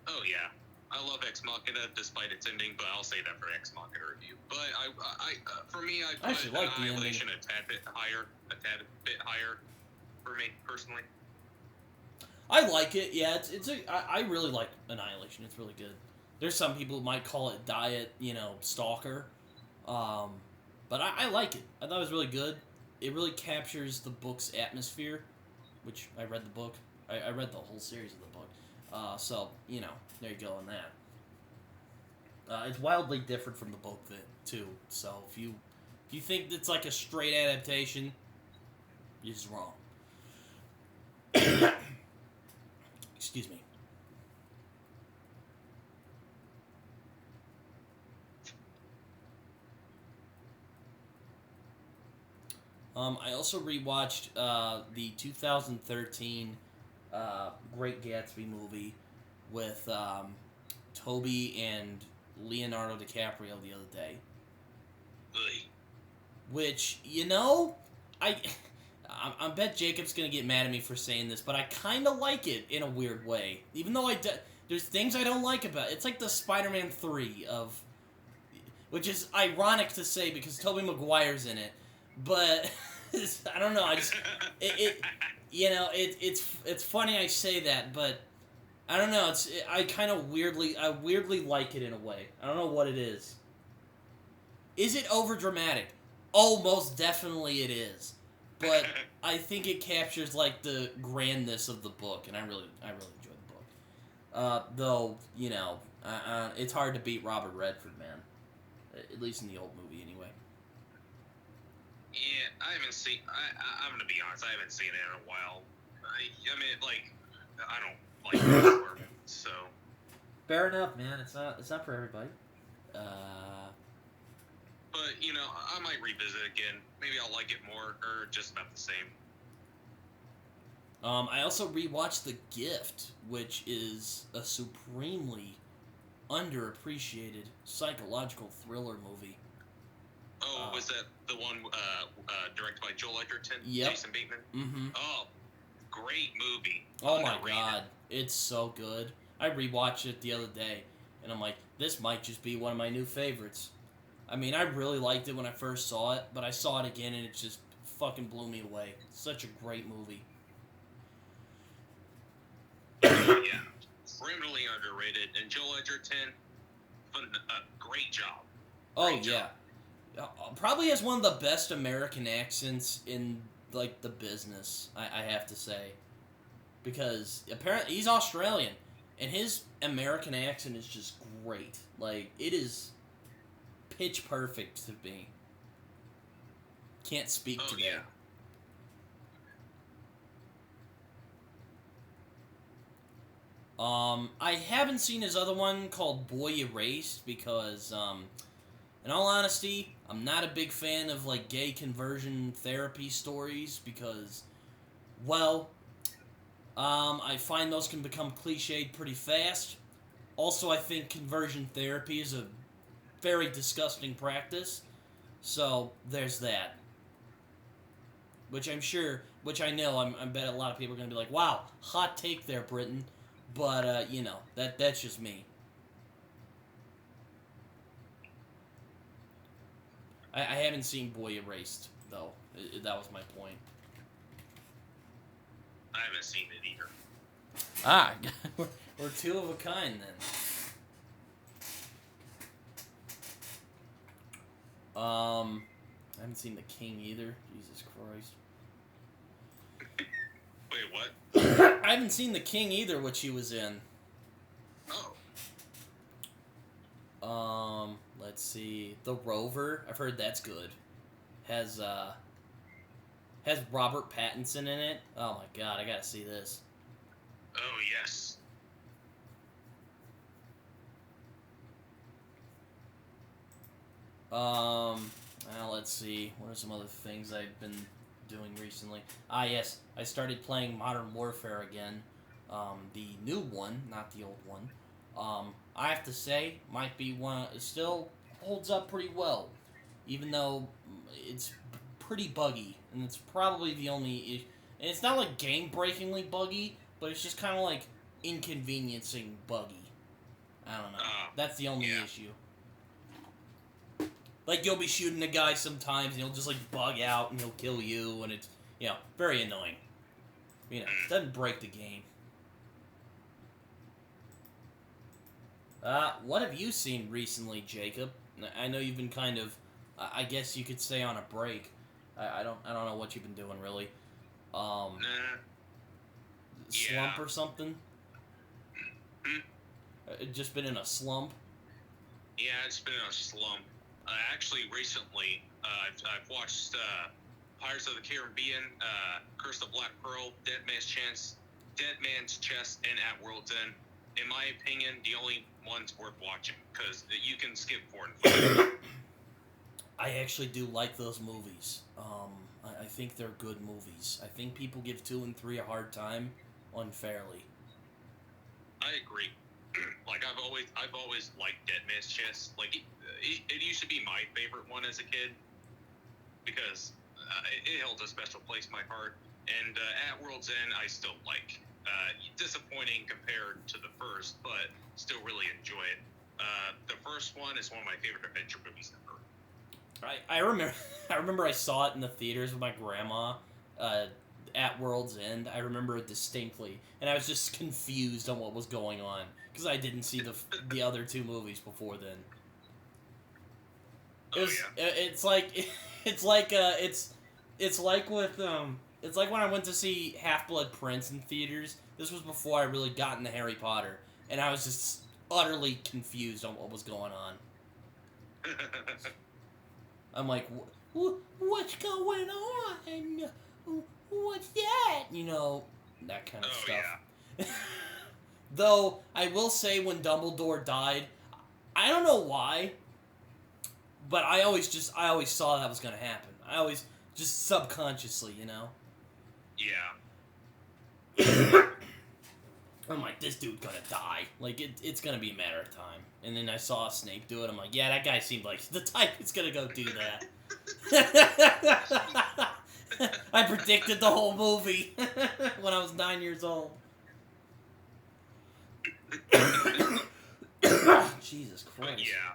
Oh, yeah. I love Ex Machina despite its ending, but I'll say that for Ex Machina review. But for me, I put like Annihilation a tad bit higher for me, personally. I like it, yeah. I really like Annihilation. It's really good. There's some people who might call it diet, stalker. But I like it. I thought it was really good. It really captures the book's atmosphere, which I read the book. I read the whole series of the book. So, there you go on that. It's wildly different from the book, too. So, if you think it's like a straight adaptation, You're just wrong. Excuse me. I also rewatched the 2013 Great Gatsby movie with Toby and Leonardo DiCaprio the other day. Ugh. Which, I bet Jacob's gonna get mad at me for saying this, but I kind of like it in a weird way. Even though there's things I don't like about it. It's like the Spider-Man 3 of... Which is ironic to say because Tobey Maguire's in it. But, I don't know, it's funny I say that, but I don't know, I weirdly like it in a way. I don't know what it is. Is it overdramatic? Oh, most definitely it is. But I think it captures, like, the grandness of the book, and I really enjoy the book. Though, it's hard to beat Robert Redford, man. At least in the old movie, anyway. Yeah, I haven't seen... I'm gonna be honest, I haven't seen it in a while. I mean, like, I don't like horror, so... Fair enough, man. It's not for everybody. But, I might revisit it again. Maybe I'll like it more, or just about the same. I also rewatched The Gift, which is a supremely underappreciated psychological thriller movie. Oh, was that the one directed by Joel Edgerton? Yep. Jason Bateman? Mm-hmm. Oh, great movie. Oh my god, it's so good. I rewatched it the other day, and I'm like, this might just be one of my new favorites. I mean, I really liked it when I first saw it, but I saw it again, and it just fucking blew me away. Such a great movie. Yeah, criminally underrated, and Joel Edgerton, great job. Great job. Probably has one of the best American accents in, like, the business, I have to say. Because, apparently, he's Australian, and his American accent is just great. Like, it is pitch perfect to me. Can't speak today. Yeah. I haven't seen his other one called Boy Erased because, in all honesty, I'm not a big fan of, like, gay conversion therapy stories because, well, I find those can become cliched pretty fast. Also, I think conversion therapy is a very disgusting practice, so there's that. Which I know, I bet a lot of people are going to be like, wow, hot take there, Britton. But, that's just me. I haven't seen Boy Erased, though. That was my point. I haven't seen it either. Ah, we're two of a kind, then. I haven't seen The King either. Jesus Christ. Wait, what? I haven't seen The King either, which he was in. Oh. Let's see. The Rover. I've heard that's good. Has Robert Pattinson in it. Oh my god, I gotta see this. Oh, yes. Well, let's see. What are some other things I've been doing recently? Ah, yes. I started playing Modern Warfare again. The new one, not the old one. I have to say, might be one... It still holds up pretty well. Even though it's pretty buggy. And it's probably the only... And it's not, like, game-breakingly buggy, but it's just kind of, like, inconveniencing buggy. I don't know. That's the only issue. Like, you'll be shooting a guy sometimes, and he'll just, like, bug out, and he'll kill you, and it's, very annoying. It doesn't break the game. What have you seen recently, Jacob? I know you've been kind of, I guess you could say on a break. I don't know what you've been doing, really. Slump or something? Just been in a slump? Yeah, it's been in a slump. Actually, recently, I've watched Pirates of the Caribbean, Curse of Black Pearl, Dead Man's Chest, and At World's End. In my opinion, the only ones worth watching, because you can skip 4 and 5. I actually do like those movies. I think they're good movies. I think people give 2 and 3 a hard time unfairly. I agree. Like I've always liked Dead Man's Chest. Like it used to be my favorite one as a kid because it held a special place in my heart. And At World's End, I still like. Disappointing compared to the first, but still really enjoy it. The first one is one of my favorite adventure movies ever. I remember I saw it in the theaters with my grandma at World's End. I remember it distinctly, and I was just confused on what was going on because I didn't see the other 2 movies before then. It's like when I went to see Half-Blood Prince in theaters. This was before I really got into Harry Potter, and I was just utterly confused on what was going on. I'm like, what's going on? What's that? You know, that kind of stuff. Yeah. Though, I will say when Dumbledore died, I don't know why, but I always saw that was going to happen. I always, just subconsciously, you know? Yeah. I'm like, this dude's gonna die. Like, it's gonna be a matter of time. And then I saw Snape do it. I'm like, yeah, that guy seemed like the type that's gonna go do that. I predicted the whole movie when I was 9 years old. Jesus Christ. Yeah.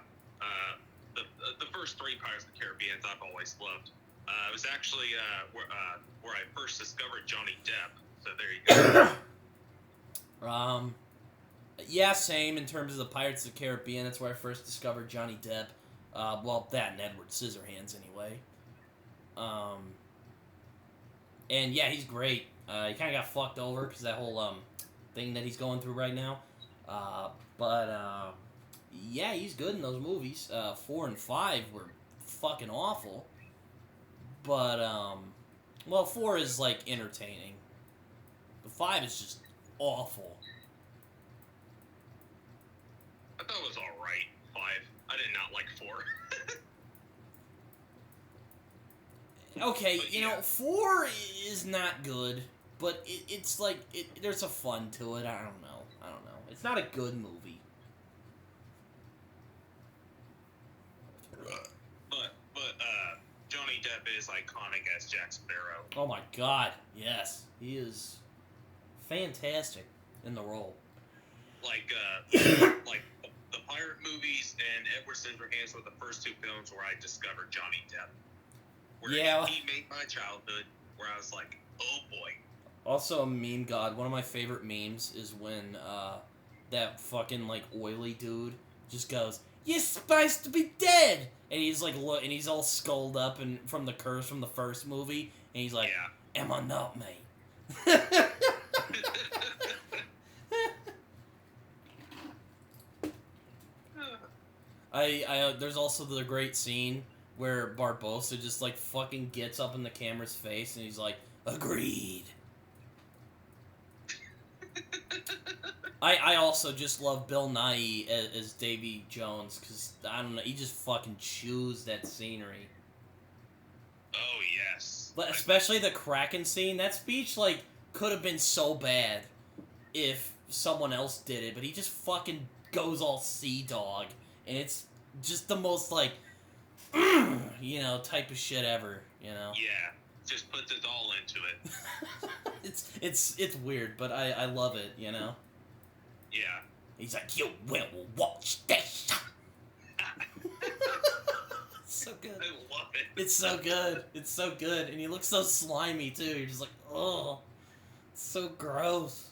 The first 3 Pirates of the Caribbean I've always loved. It was actually where I first discovered Johnny Depp. So there you go. Yeah, same in terms of the Pirates of the Caribbean. That's where I first discovered Johnny Depp. Well, that and Edward Scissorhands, anyway. And yeah, he's great. He kind of got fucked over because that whole thing that he's going through right now. But yeah, he's good in those movies. 4 and 5 were fucking awful. But well, 4 is like entertaining. The 5 is just awful. I thought it was alright, 5. I did not like 4. Okay, But you know, 4 is not good, but it's like, there's a fun to it. I don't know. It's not a good movie. But Johnny Depp is iconic as Jack Sparrow. Oh my god, yes. He is fantastic in the role. Like the pirate movies and Edward Scissorhands were the first 2 films where I discovered Johnny Depp. Where Yeah. he made my childhood where I was like, oh boy. Also a meme god. One of my favorite memes is when that fucking like oily dude just goes, "You're supposed to be dead," and he's like, look, and he's all skulled up and from the curse from the first movie, and he's like, yeah. "Am I not, mate?" There's also the great scene where Barbossa just like fucking gets up in the camera's face and he's like, "Agreed." I also just love Bill Nighy as Davy Jones because I don't know, he just fucking chews that scenery. Oh yes. But especially the Kraken scene. That speech like could have been so bad if someone else did it, but he just fucking goes all sea dog, and it's just the most like, you know, type of shit ever. You know. Yeah. Just puts it all into it. It's weird, but I love it. You know. Yeah. He's like, "You will watch this." So good. I love it. It's so good. It's so good. And he looks so slimy too. You're just like, oh, it's so gross.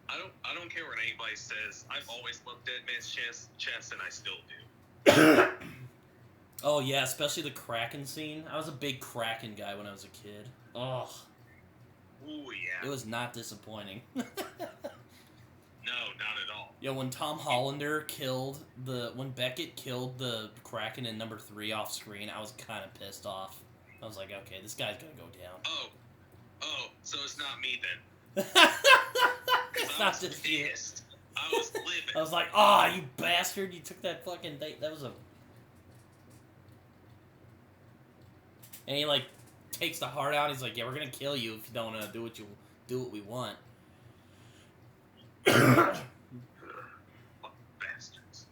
I don't care what anybody says. I've always loved Dead Man's Chest, and I still do. Oh yeah, especially the Kraken scene. I was a big Kraken guy when I was a kid. Oh. Ooh yeah. It was not disappointing. No, not at all. Yo, when when Beckett killed the Kraken in number 3 off screen, I was kind of pissed off. I was like, okay, this guy's gonna go down. Oh, so it's not me then. It's not just you. I was livid. I was like, you bastard! You took that fucking date. That was a. And he like takes the heart out. He's like, yeah, we're gonna kill you if you don't do what we want. Fucking bastards.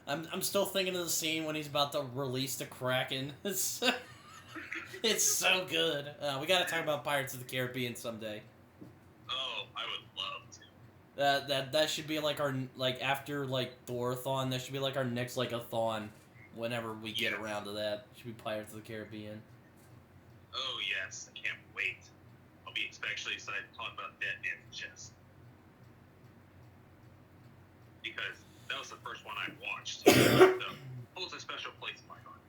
I'm still thinking of the scene when he's about to release the Kraken. It's so good. We gotta talk about Pirates of the Caribbean someday. Oh, I would love to. That should be like our after Thor-a-thon. That should be like our next a-thon. Whenever we get around to that, it should be Pirates of the Caribbean. Oh yes, I can't wait. I'll be especially excited to talk about Dead Man's Chest. Because that was the first one I watched. So holds a special place in my heart.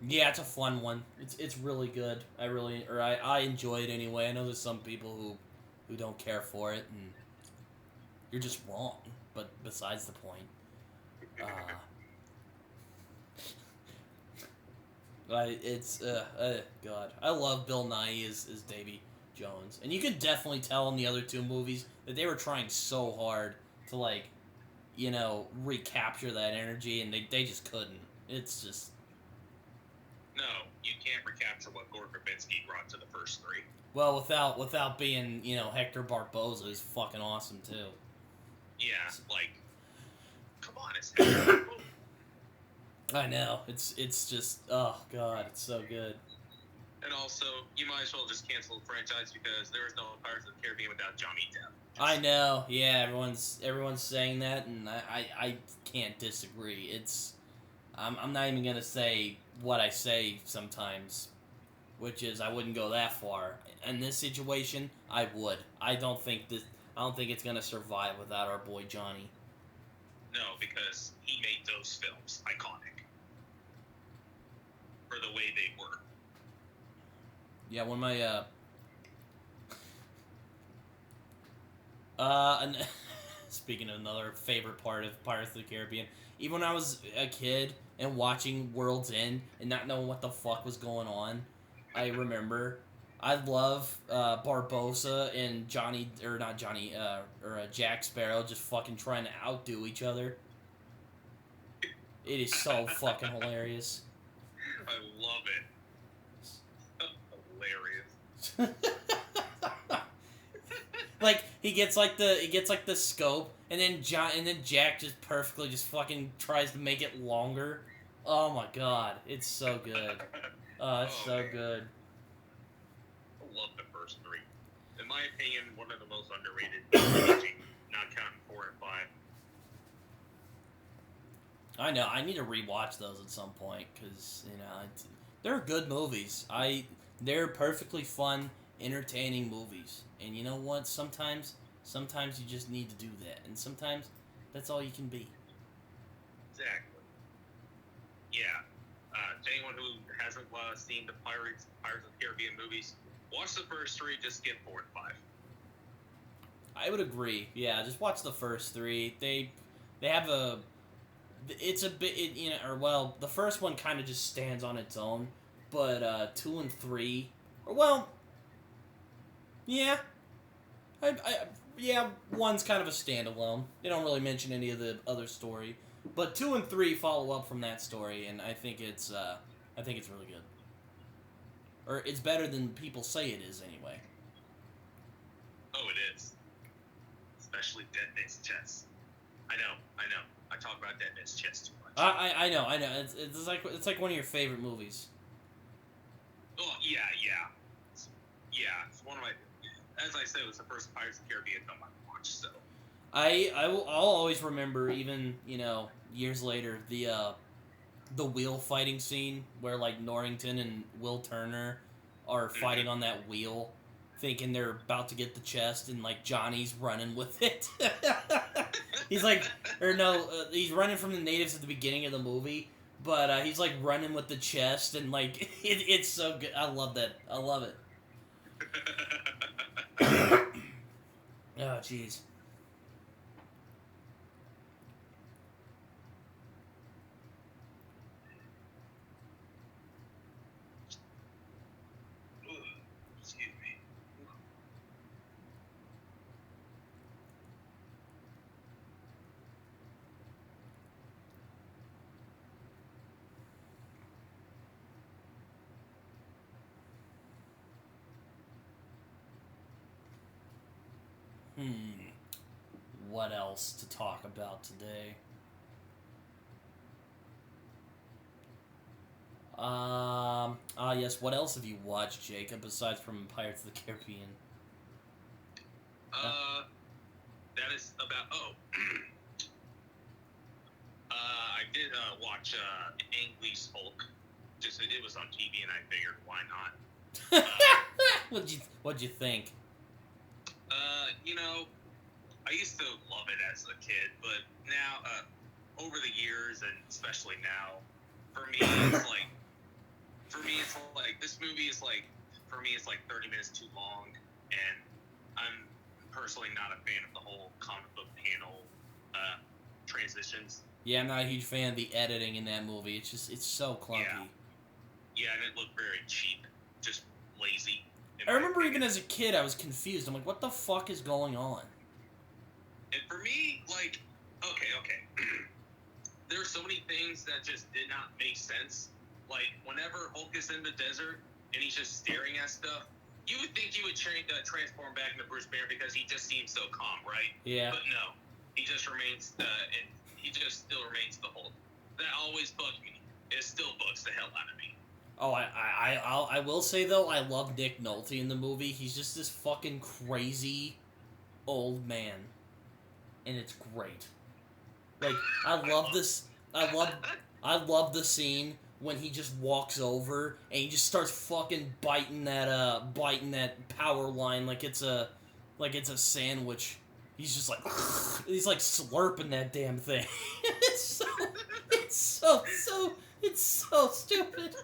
Yeah, it's a fun one. It's really good. I enjoy it anyway. I know there's some people who don't care for it, and you're just wrong. But besides the point, God, I love Bill Nighy as Davy Jones, and you could definitely tell in the other two movies that they were trying so hard to recapture that energy, and they just couldn't. It's just. No, you can't recapture what Gore Verbinski brought to the first three. Well, without being, Hector Barboza is fucking awesome too. Yeah, come on, it's Hector. I know. It's just, oh god, it's so good. And also, you might as well just cancel the franchise because there is no Pirates of the Caribbean without Johnny Depp. I know. Yeah, everyone's saying that, and I can't disagree. I'm not even gonna say what I say sometimes, which is I wouldn't go that far. In this situation, I would. I don't think it's gonna survive without our boy Johnny. No, because he made those films iconic for the way they were. Yeah, one of my speaking of another favorite part of Pirates of the Caribbean, even when I was a kid and watching World's End and not knowing what the fuck was going on, I remember I love Barbossa and Jack Sparrow just fucking trying to outdo each other. It is so fucking hilarious. I love it. Hilarious. He gets the scope, and then Jack just perfectly just fucking tries to make it longer. Oh my god, it's so good. It's so good. I love the first three. In my opinion, one of the most underrated, not counting 4 and 5. I know. I need to rewatch those at some point because they're good movies. They're perfectly fun, entertaining movies. And you know what? Sometimes you just need to do that, and sometimes that's all you can be. Exactly. Yeah. To anyone who hasn't seen the Pirates of the Caribbean movies, watch the first 3. Just skip 4 and 5. I would agree. Yeah, just watch the first 3. They have a. It's a bit, the first one kind of just stands on its own, but 2 and 3, yeah, one's kind of a standalone. They don't really mention any of the other story, but 2 and 3 follow up from that story, and I think it's really good, or it's better than people say it is anyway. Oh, it is, especially Dead Man's Chest. I know. I talk about Dead Man's Chest too much. I know. It's like one of your favorite movies. Oh yeah. It's one of my. As I said, it was the first Pirates of the Caribbean film I watched. So. I'll always remember, even years later, the wheel fighting scene where Norrington and Will Turner are fighting on that wheel, thinking they're about to get the chest, and Johnny's running with it. He's he's running from the natives at the beginning of the movie, but he's running with the chest, and it's so good. I love that. I love it. Oh jeez. What else to talk about today? Yes, what else have you watched, Jacob, aside from Pirates of the Caribbean? That is about, I did, watch, Ang Lee's Hulk. It was on TV and I figured, why not? What'd you think? I used to love it as a kid, but now, over the years, and especially now, for me, this movie is like, for me, it's like 30 minutes too long, and I'm personally not a fan of the whole comic book panel, transitions. Yeah, I'm not a huge fan of the editing in that movie. It's so clunky. Yeah, and it looked very cheap, just lazy. I remember even as a kid, I was confused. I'm like, what the fuck is going on? And for me, like, okay. There are so many things that just did not make sense. Like, whenever Hulk is in the desert and he's just staring at stuff, you would think he would transform back into Bruce Banner because he just seems so calm, right? Yeah. But no, he just remains, and he just still remains the Hulk. That always bugged me. It still bugs the hell out of me. Oh, I will say, though, I love Nick Nolte in the movie. He's just this fucking crazy old man. And it's great. Like, I love the scene when he just walks over and he just starts fucking biting that power line like it's a sandwich. He's just like, he's like slurping that damn thing. it's so stupid.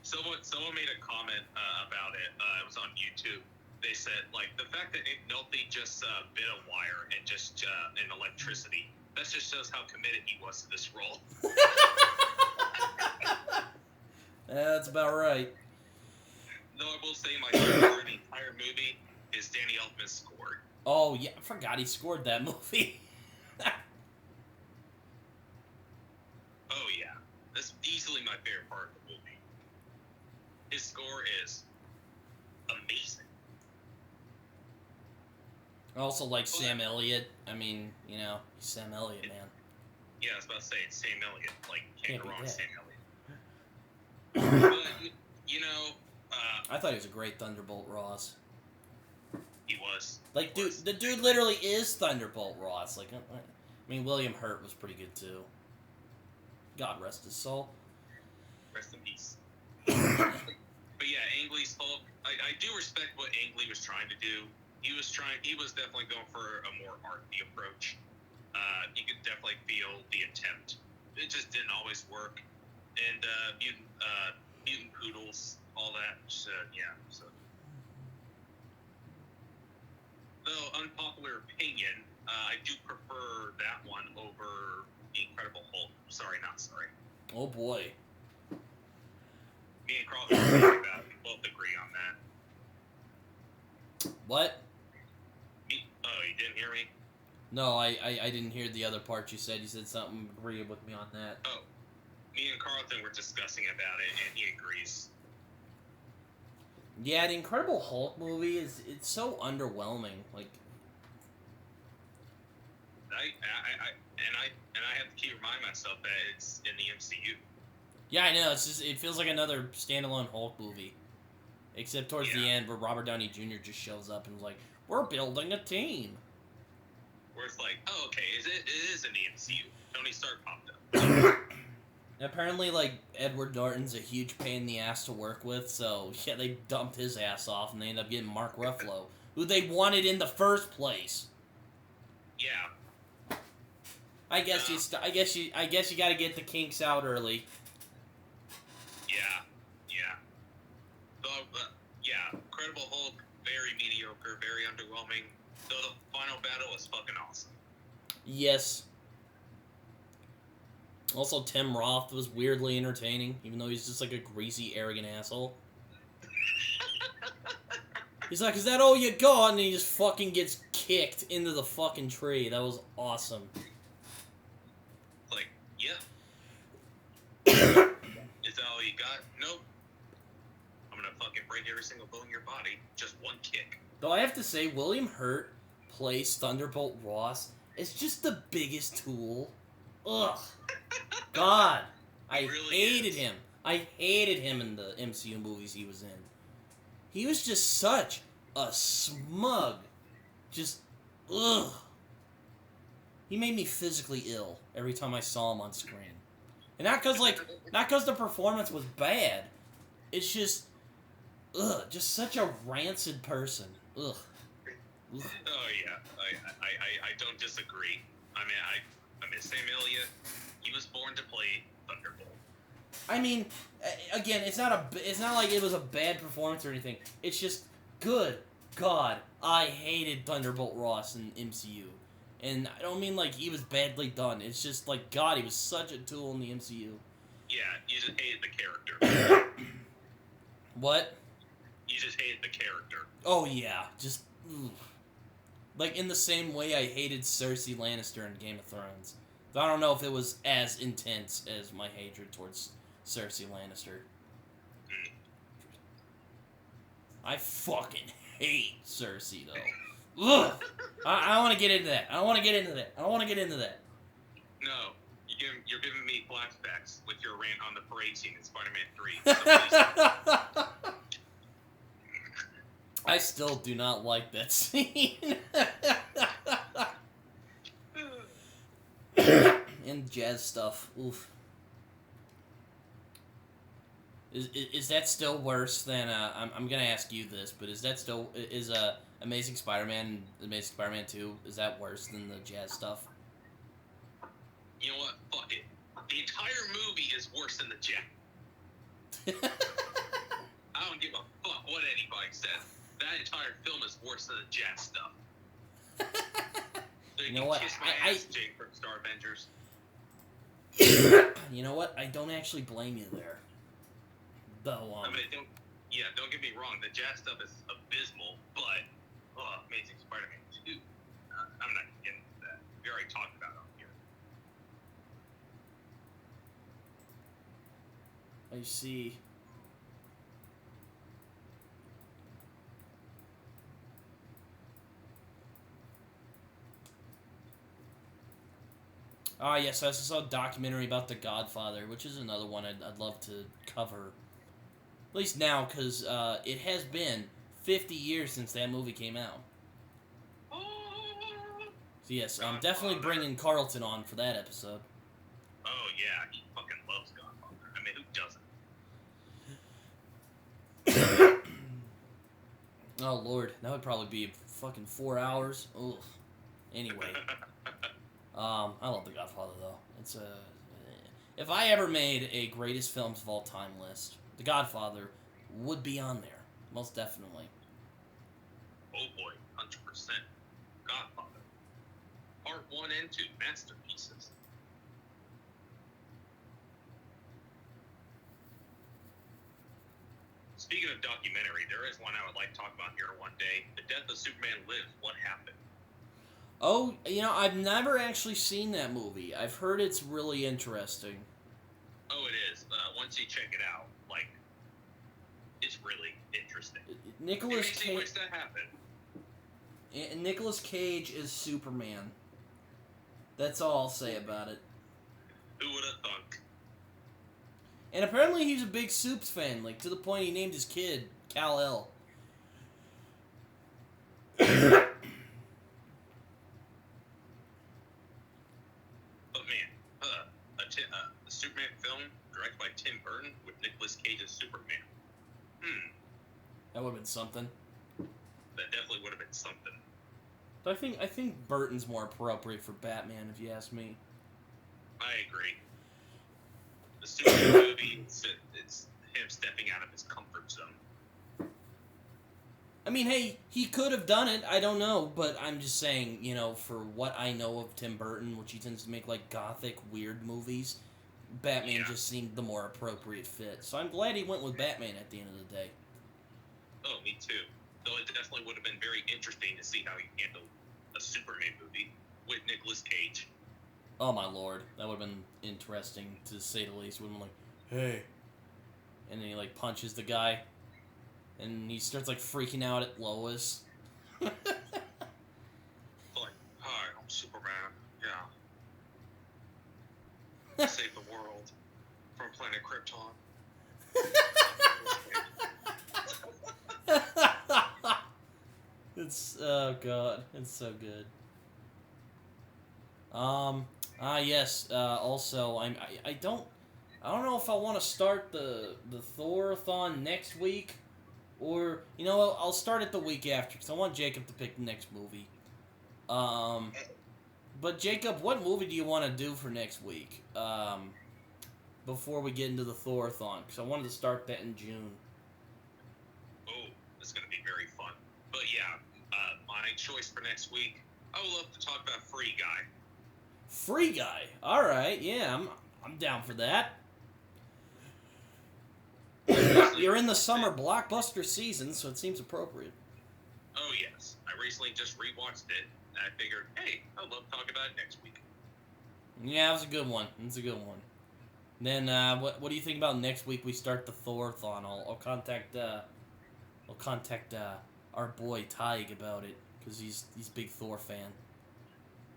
Someone made a comment about it. It was on YouTube. They said, like, the fact that Nick Nolte just bit a wire and just in electricity, that just shows how committed he was to this role. That's about right. Though I will say my favorite part of the entire movie is Danny Elfman's score. Oh, yeah, I forgot he scored that movie. Oh, yeah. That's easily my favorite part of the movie. His score is amazing. I also like Sam Elliott. I mean, you know, he's Sam Elliott, man. Yeah, I was about to say, it's Sam Elliott. Like, can't go wrong with Sam Elliott. I thought he was a great Thunderbolt Ross. He was. Like, the dude literally is Thunderbolt Ross. Like, I mean, William Hurt was pretty good, too. God rest his soul. Rest in peace. But yeah, Ang Lee's Hulk, I do respect what Ang Lee was trying to do. He was definitely going for a more artsy approach. You could definitely feel the attempt. It just didn't always work. And mutant poodles, all that. So, yeah. So, though unpopular opinion, I do prefer that one over the Incredible Hulk. Sorry, not sorry. Oh boy. Me and Carl about it. We both agree on that. What? Oh, you didn't hear me? No, I didn't hear the other part you said. You said something agreeing with me on that. Oh. Me and Carlton were discussing about it, and he agrees. Yeah, the Incredible Hulk movie it's so underwhelming. Like, I have to keep reminding myself that it's in the MCU. Yeah, I know. It feels like another standalone Hulk movie, except towards the end where Robert Downey Jr. just shows up and is like, "We're building a team." Where it's like, oh, okay, it is in the MCU. Tony Stark popped up. Apparently, like, Edward Norton's a huge pain in the ass to work with, so, yeah, they dumped his ass off, and they ended up getting Mark Ruffalo, who they wanted in the first place. Yeah. I guess you gotta get the kinks out early. Yeah. Yeah, Incredible Hulk, very mediocre, very underwhelming, though the final battle was fucking awesome. Yes. Also, Tim Roth was weirdly entertaining, even though he's just like a greasy, arrogant asshole. He's like, "Is that all you got?" And he just fucking gets kicked into the fucking tree. That was awesome. Like, yeah. Is that all you got? Nope. I'm gonna fucking break every single bone in your body. Just one kick. Though I have to say, William Hurt plays Thunderbolt Ross is just the biggest tool. Ugh. God. I really hated him. I hated him in the MCU movies he was in. He was just such a smug. Just, ugh. He made me physically ill every time I saw him on screen. And not because the performance was bad. It's just, just such a rancid person. Ugh. Oh yeah, I don't disagree. I mean, Sam Elliott, he was born to play Thunderbolt. I mean, again, it's not like it was a bad performance or anything. It's just, good God, I hated Thunderbolt Ross in MCU. And I don't mean like he was badly done. It's just like, God, he was such a tool in the MCU. Yeah, you just hated the character. What? You just hated the character. Oh yeah, just like in the same way I hated Cersei Lannister in Game of Thrones. I don't know if it was as intense as my hatred towards Cersei Lannister. I fucking hate Cersei though. Ugh! I want to get into that. I don't want to get into that. No, you're giving me flashbacks with your rant on the parade scene in Spider-Man 3. I still do not like that scene. And jazz stuff. Oof. Is that still worse than I'm gonna ask you this, but is that still Amazing Spider-Man 2, is that worse than the jazz stuff? You know what? Fuck it. The entire movie is worse than the jazz. I don't give a fuck what anybody says. That entire film is worse than the jazz stuff. So you know what? Kiss my ass, Jake from Star Avengers. You know what? I don't actually blame you there. Though, I mean, don't get me wrong. The jazz stuff is abysmal, but Amazing Spider-Man 2. I'm not getting into that. We already talked about it on here. I see. Ah, yes, I also saw a documentary about The Godfather, which is another one I'd love to cover. At least now, because it has been 50 years since that movie came out. So yes, I'm definitely bringing Carlton on for that episode. Oh yeah, he fucking loves Godfather. I mean, who doesn't? Oh lord, that would probably be fucking 4 hours. Ugh. Anyway, I love The Godfather though. It's if I ever made a greatest films of all time list, The Godfather would be on there, most definitely. Oh boy, 100%. Godfather. Part 1 and 2, masterpieces. Speaking of documentary, there is one I would like to talk about here one day. The Death of Superman Lives. What happened? Oh, I've never actually seen that movie. I've heard it's really interesting. Oh, it is. Once you check it out, like, it's really interesting. Nicolas Cage. Wish that happened. Nicolas Cage is Superman. That's all I'll say about it. Who would have thunk? And apparently he's a big Supes fan, like to the point he named his kid Kal-El. But man, a Superman film directed by Tim Burton with Nicolas Cage as Superman. That would have been something. That definitely would have been something. But I think Burton's more appropriate for Batman, if you ask me. I agree. The Superman movie, it's him stepping out of his comfort zone. I mean, hey, he could have done it. I don't know, but I'm just saying, for what I know of Tim Burton, which he tends to make like gothic, weird movies, Batman just seemed the more appropriate fit. So I'm glad he went with Batman at the end of the day. Oh, me too. Though it definitely would have been very interesting to see how he handled a Superman movie with Nicolas Cage. Oh my lord, that would have been interesting to say the least. Would have been like, hey, and then he like punches the guy, and he starts like freaking out at Lois. Save the world from planet Krypton. It's oh god, it's so good. Yes. Also, I don't know if I want to start the Thorathon next week, or I'll start it the week after because I want Jacob to pick the next movie. But Jacob, what movie do you want to do for next week? Before we get into the Thorathon, because I wanted to start that in June. Oh, it's going to be very fun. But yeah, my choice for next week, I would love to talk about Free Guy. Free Guy. All right, yeah, I'm down for that. You're in the summer blockbuster season, so it seems appropriate. Oh yes, I recently just rewatched it, and I figured, hey, I'd love to talk about it next week. Yeah, it was a good one. It's a good one. Then, what do you think about next week? We start the Thorathon. I'll contact our boy Tig about it because he's a big Thor fan.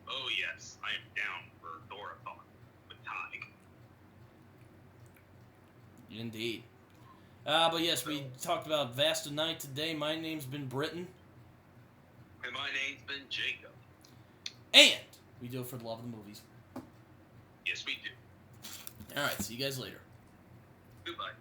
Oh yes, I am down for Thorathon with Tig. Indeed. But yes, we talked about Vasta Night today. My name's been Britton. And my name's been Jacob. And we do it for the love of the movies. Yes, we do. Alright, see you guys later. Goodbye.